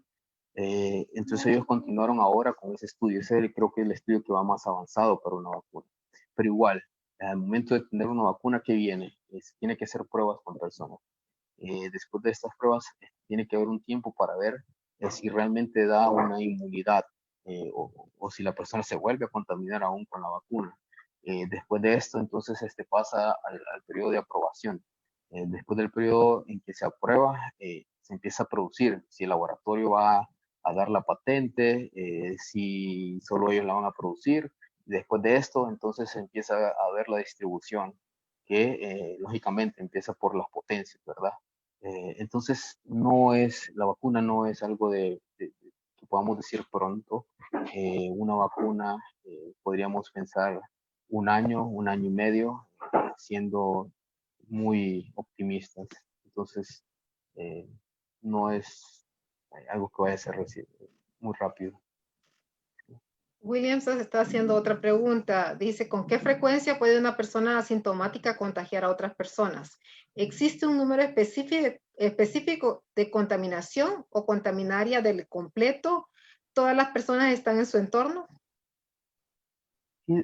Entonces ellos continuaron ahora con ese estudio. Ese creo que es el estudio que va más avanzado para una vacuna. Pero igual, al momento de tener una vacuna que viene, tiene que hacer pruebas con personas. Después de estas pruebas, tiene que haber un tiempo para ver si realmente da una inmunidad o si la persona se vuelve a contaminar aún con la vacuna. Después de esto, entonces, pasa al periodo de aprobación. Después del periodo en que se aprueba, se empieza a producir. Si el laboratorio va a dar la patente, si solo ellos la van a producir. Después de esto, entonces se empieza a ver la distribución, que lógicamente empieza por las potencias, ¿verdad? Entonces, la vacuna no es algo que podamos decir pronto. Una vacuna, podríamos pensar un año y medio, siendo muy optimistas. Entonces, eh, no es algo que vaya a ser muy rápido. Williams está haciendo otra pregunta. Dice, ¿con qué frecuencia puede una persona asintomática contagiar a otras personas? ¿Existe un número específico de contaminación o contaminaria del completo? ¿Todas las personas están en su entorno? Y,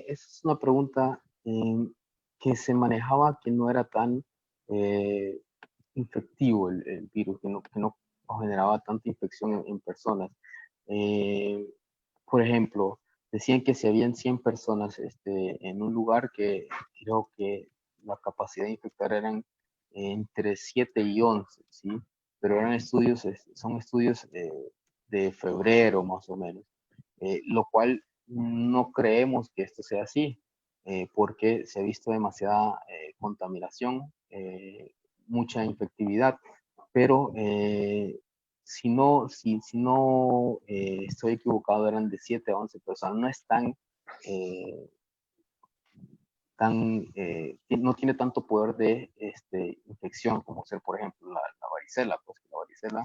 esa es una pregunta que se manejaba que no era tan eh, infectivo el virus, que no generaba tanta infección en personas. Eh, por ejemplo, decían que si habían 100 personas en un lugar que creo que la capacidad de infectar eran entre 7 y 11, ¿sí? Pero eran estudios, son estudios de febrero más o menos, lo cual no creemos que esto sea así, porque se ha visto demasiada contaminación, mucha infectividad, pero si no estoy equivocado, eran de 7 a 11 personas. No es eh, no tiene tanto poder de infección como ser, por ejemplo, la varicela. Pues la varicela,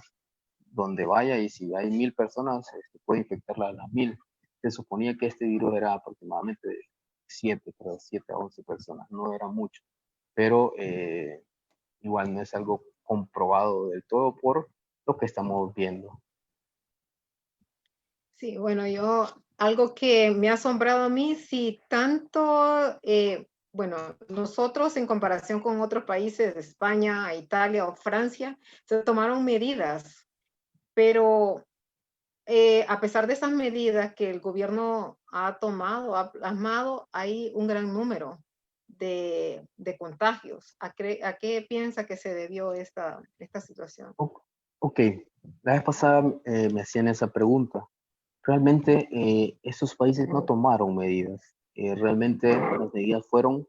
donde vaya y si hay 1000 personas, puede infectarla a las 1000. Se suponía que este virus era aproximadamente de 7, pero 7 a 11 personas, no era mucho. Pero igual no es algo comprobado del todo por lo que estamos viendo. Sí, bueno, algo que me ha asombrado a mí, si tanto, bueno, nosotros en comparación con otros países, España, Italia o Francia, se tomaron medidas, pero a pesar de esas medidas que el gobierno ha tomado, ha plasmado, hay un gran número de contagios. ¿A qué piensa que se debió esta situación? Ok, la vez pasada me hacían esa pregunta. Realmente estos países no tomaron medidas. Realmente las medidas fueron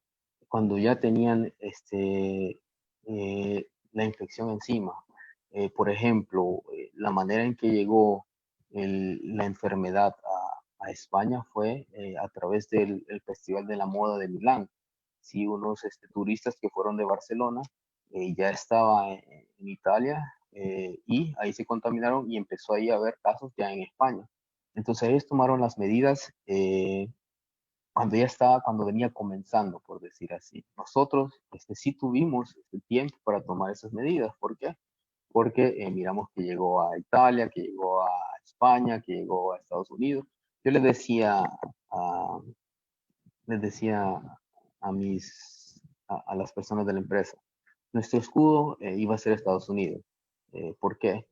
cuando ya tenían la infección encima. Por ejemplo, la manera en que llegó la enfermedad a España fue a través del el Festival de la Moda de Milán. Sí, unos turistas que fueron de Barcelona ya estaba en Italia y ahí se contaminaron y empezó ahí a haber casos ya en España. Entonces ellos tomaron las medidas cuando venía comenzando, por decir así. Nosotros sí tuvimos tiempo para tomar esas medidas. ¿Por qué? Porque miramos que llegó a Italia, que llegó a España, que llegó a Estados Unidos. Yo a, les decía a las personas de la empresa, nuestro escudo iba a ser Estados Unidos. ¿Por qué?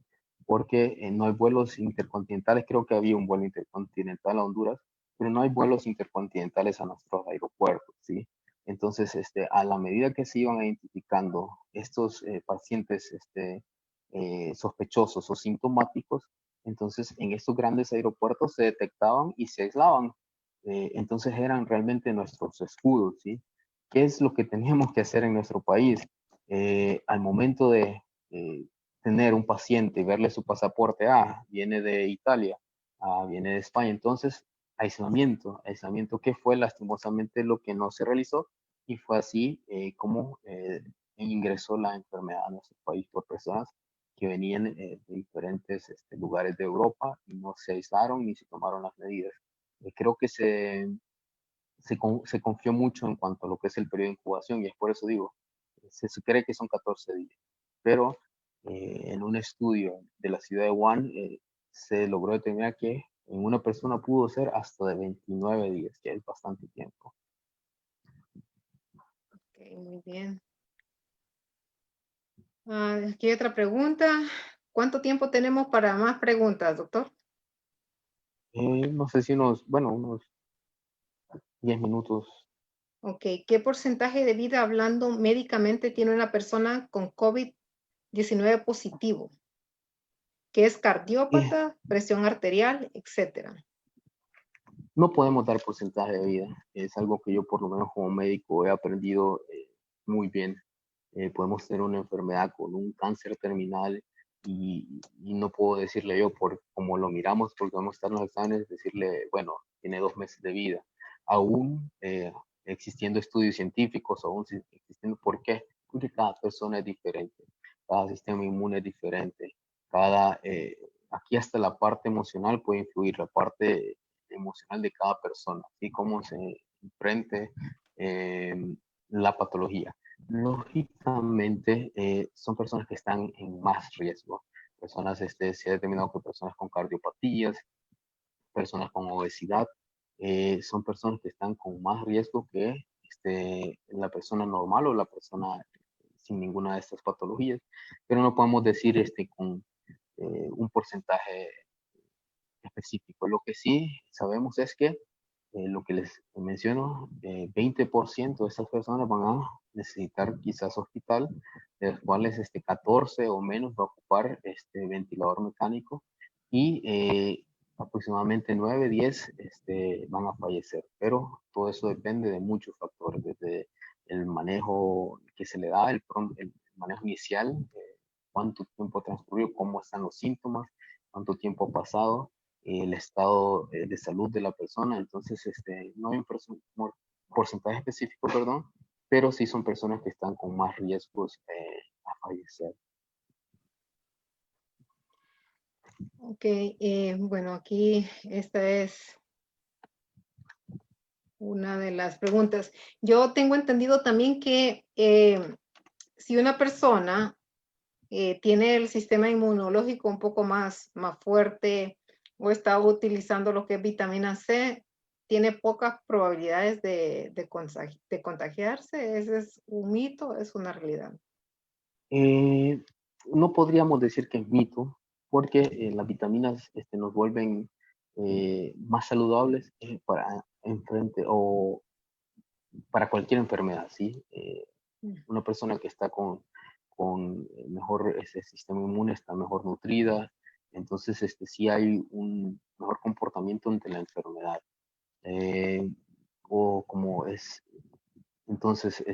Porque no hay vuelos intercontinentales. Creo que había un vuelo intercontinental a Honduras, pero no hay vuelos intercontinentales a nuestros aeropuertos, ¿sí? Entonces, a la medida que se iban identificando estos pacientes sospechosos o sintomáticos, entonces en estos grandes aeropuertos se detectaban y se aislaban. Entonces eran realmente nuestros escudos, ¿sí? ¿Qué es lo que teníamos que hacer en nuestro país? Al momento de tener un paciente y verle su pasaporte, viene de Italia, viene de España, entonces aislamiento que fue lastimosamente lo que no se realizó y fue así como ingresó la enfermedad a nuestro país por personas que venían de diferentes lugares de Europa y no se aislaron ni se tomaron las medidas. Creo que se confió mucho en cuanto a lo que es el periodo de incubación y es por eso digo, se cree que son 14 días, pero en un estudio de la ciudad de Wuhan se logró determinar que en una persona pudo ser hasta de 29 días, que es bastante tiempo. Ok, muy bien. Aquí hay otra pregunta. ¿Cuánto tiempo tenemos para más preguntas, doctor? No sé si unos 10 minutos. Ok, ¿qué porcentaje de vida hablando médicamente tiene una persona con COVID-19 positivo? Que es Eh, cardiópata, presión arterial, etcétera. no podemos dar porcentaje de vida, es algo que yo por lo menos como médico he aprendido muy bien. Podemos tener una enfermedad con un cáncer terminal y no puedo decirle yo, por como lo miramos, porque vamos a estar en los exámenes, decirle, bueno, tiene 2 meses de vida. Aún existiendo estudios científicos, aún existiendo, ¿por qué? Porque cada persona es diferente, cada sistema inmune es diferente, aquí hasta la parte emocional puede influir, la parte emocional de cada persona y cómo se enfrente la patología. Lógicamente, son personas que están en más riesgo. Personas, se ha determinado que personas con cardiopatías, personas con obesidad, son personas que están con más riesgo que la persona normal o la persona sin ninguna de estas patologías, pero no podemos decir con un porcentaje específico. Lo que sí sabemos es que lo que les menciono, 20% de estas personas van a necesitar quizás hospital, de los cuales 14 o menos va a ocupar ventilador mecánico y aproximadamente 9, 10 van a fallecer. Pero todo eso depende de muchos factores, desde el manejo que se le da, el manejo inicial, cuánto tiempo transcurrió, cómo están los síntomas, cuánto tiempo ha pasado, el estado de salud de la persona. Entonces, no hay un porcentaje específico, perdón, pero sí son personas que están con más riesgos a fallecer. Ok, bueno, aquí esta es una de las preguntas. Yo tengo entendido también que si una persona tiene el sistema inmunológico un poco más fuerte o está utilizando lo que es vitamina C, tiene pocas probabilidades de contagiarse. ¿Ese es un mito? ¿Es una realidad? No podríamos decir que es mito, porque las vitaminas nos vuelven más saludables para enfrente o para cualquier enfermedad, ¿sí? Una persona que está con mejor ese sistema inmune está mejor nutrida, entonces sí hay un mejor comportamiento ante la enfermedad. O como es, entonces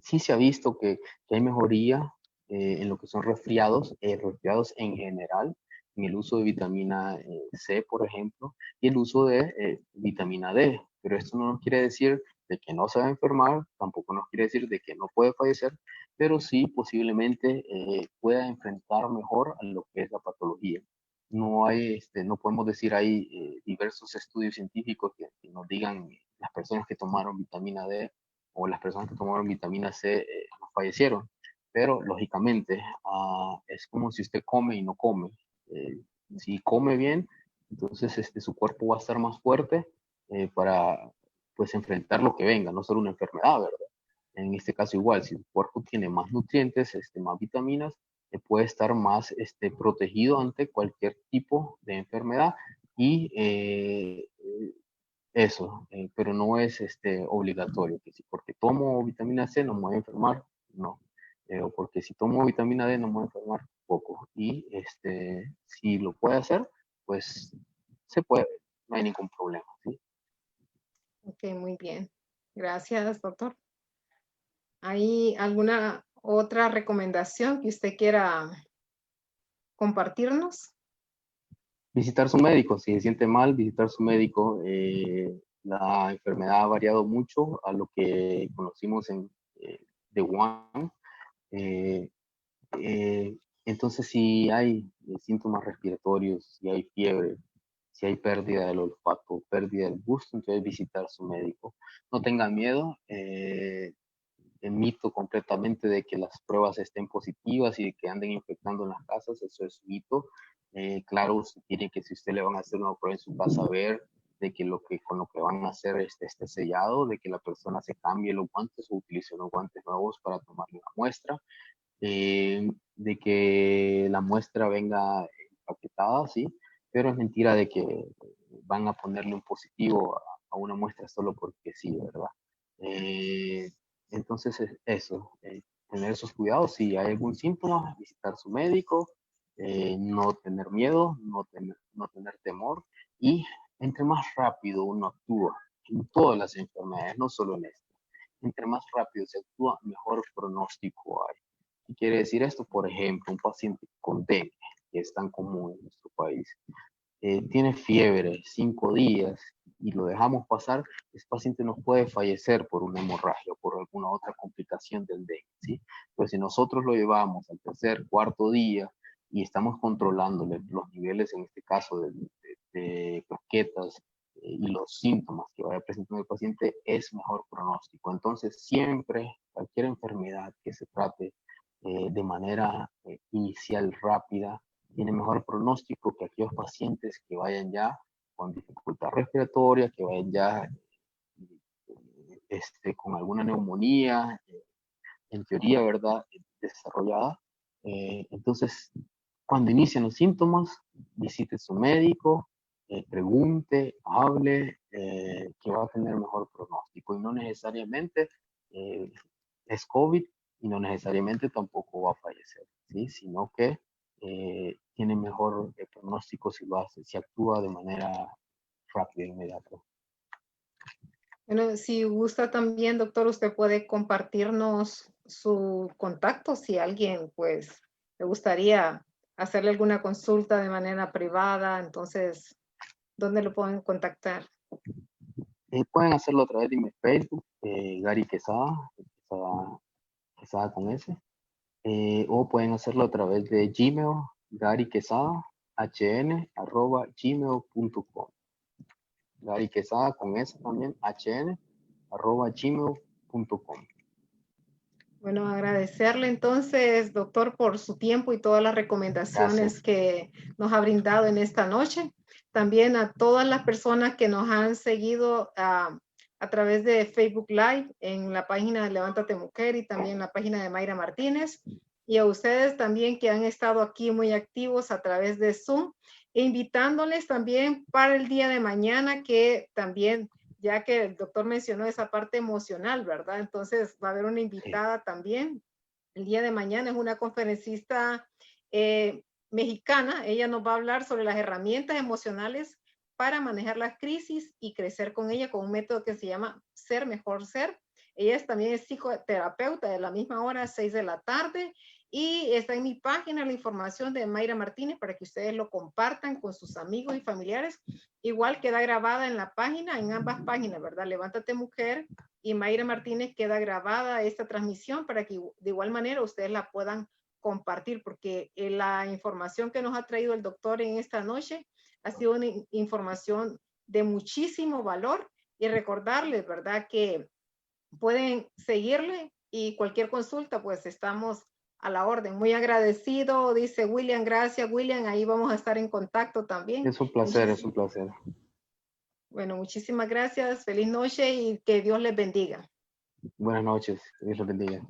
sí se ha visto que hay mejoría en lo que son resfriados en general, en el uso de vitamina C, por ejemplo, y el uso de vitamina D. Pero esto no nos quiere decir de que no se va a enfermar, tampoco nos quiere decir de que no puede fallecer, pero sí posiblemente pueda enfrentar mejor a lo que es la patología. No hay, no podemos decir, hay diversos estudios científicos que nos digan las personas que tomaron vitamina D o las personas que tomaron vitamina C no fallecieron. Pero lógicamente es como si usted come y no come. Si come bien, entonces su cuerpo va a estar más fuerte para pues enfrentar lo que venga, no solo una enfermedad, ¿verdad? En este caso igual, si el cuerpo tiene más nutrientes, más vitaminas, puede estar más protegido ante cualquier tipo de enfermedad y eso, pero no es obligatorio, que si porque tomo vitamina C no me voy a enfermar, no. O porque si tomo vitamina D no me voy a enfermar, poco. Y si lo puede hacer, pues se puede, no hay ningún problema, ¿sí? Ok, muy bien. Gracias, doctor. ¿Hay alguna otra recomendación que usted quiera compartirnos? Visitar su médico, si se siente mal, visitar su médico. La enfermedad ha variado mucho a lo que conocimos de Wuhan. Eh, eh, entonces, si hay síntomas respiratorios, si hay fiebre, si hay pérdida del olfato, pérdida del gusto, entonces visitar su médico. No tengan miedo. El mito completamente de que las pruebas estén positivas y de que anden infectando en las casas, eso es mito. Claro, usted tiene que, si usted le van a hacer una prueba en su casa, ver de que con lo que van a hacer esté sellado, de que la persona se cambie los guantes o utilice los guantes nuevos para tomarle una muestra, de que la muestra venga empaquetada, sí, pero es mentira de que van a ponerle un positivo a una muestra solo porque sí, ¿verdad? Eh, entonces, eso, tener esos cuidados. Si hay algún síntoma, visitar su médico, no tener miedo, no tener temor y entre más rápido uno actúa en todas las enfermedades, no solo en esta, entre más rápido se actúa, mejor pronóstico hay. ¿Qué quiere decir esto? Por ejemplo, un paciente con dengue, que es tan común en nuestro país, tiene fiebre 5 días y lo dejamos pasar, ese paciente no puede fallecer por una hemorragia o por alguna otra complicación del dengue, ¿sí? Pero si nosotros lo llevamos al tercer, cuarto día y estamos controlando los niveles, en este caso, croquetas y los síntomas que vaya presentando el paciente, es mejor pronóstico. Entonces, siempre, cualquier enfermedad que se trate de manera inicial rápida, tiene mejor pronóstico que aquellos pacientes que vayan ya con dificultad respiratoria, que vayan ya con alguna neumonía, en teoría, ¿verdad?, desarrollada. Entonces, cuando inician los síntomas, visite su médico, pregunte, hable, que va a tener mejor pronóstico. Y no necesariamente es COVID y no necesariamente tampoco va a fallecer, ¿sí? Sino que tiene mejor pronóstico si lo hace, si actúa de manera rápida e inmediata. Bueno, si gusta también, doctor, usted puede compartirnos su contacto si alguien, pues, le gustaría hacerle alguna consulta de manera privada. Entonces, ¿dónde lo pueden contactar? Pueden hacerlo a través de mi Facebook, Gary Quesada, Quesada con S, o pueden hacerlo a través de Gmail, Gary Quesada, hn@gmail.com. Gary Quesada con S también, hn@gmail.com. Bueno, agradecerle entonces, doctor, por su tiempo y todas las recomendaciones Gracias. que nos ha brindado en esta noche. También a todas las personas que nos han seguido a través de Facebook Live en la página de Levántate Mujer y también la página de Mayra Martínez. Y a ustedes también que han estado aquí muy activos a través de Zoom, e invitándoles también para el día de mañana que también, ya que el doctor mencionó esa parte emocional, ¿verdad? Entonces va a haber una invitada también. El día de mañana es una conferencista mexicana. Ella nos va a hablar sobre las herramientas emocionales para manejar las crisis y crecer con ella con un método que se llama Ser Mejor Ser. Ella también es psicoterapeuta de la misma hora, 6 de la tarde. Y está en mi página la información de Mayra Martínez para que ustedes lo compartan con sus amigos y familiares. Igual queda grabada en la página, en ambas páginas, ¿verdad? Levántate Mujer y Mayra Martínez, queda grabada esta transmisión para que de igual manera ustedes la puedan compartir, porque la información que nos ha traído el doctor en esta noche ha sido una información de muchísimo valor, y recordarles, ¿verdad?, que pueden seguirle y cualquier consulta, pues estamos a la orden. Muy agradecido, dice William. Gracias, William. Ahí vamos a estar en contacto también. Es un placer, es un placer. Bueno, muchísimas gracias. Feliz noche y que Dios les bendiga. Buenas noches. Dios los bendiga.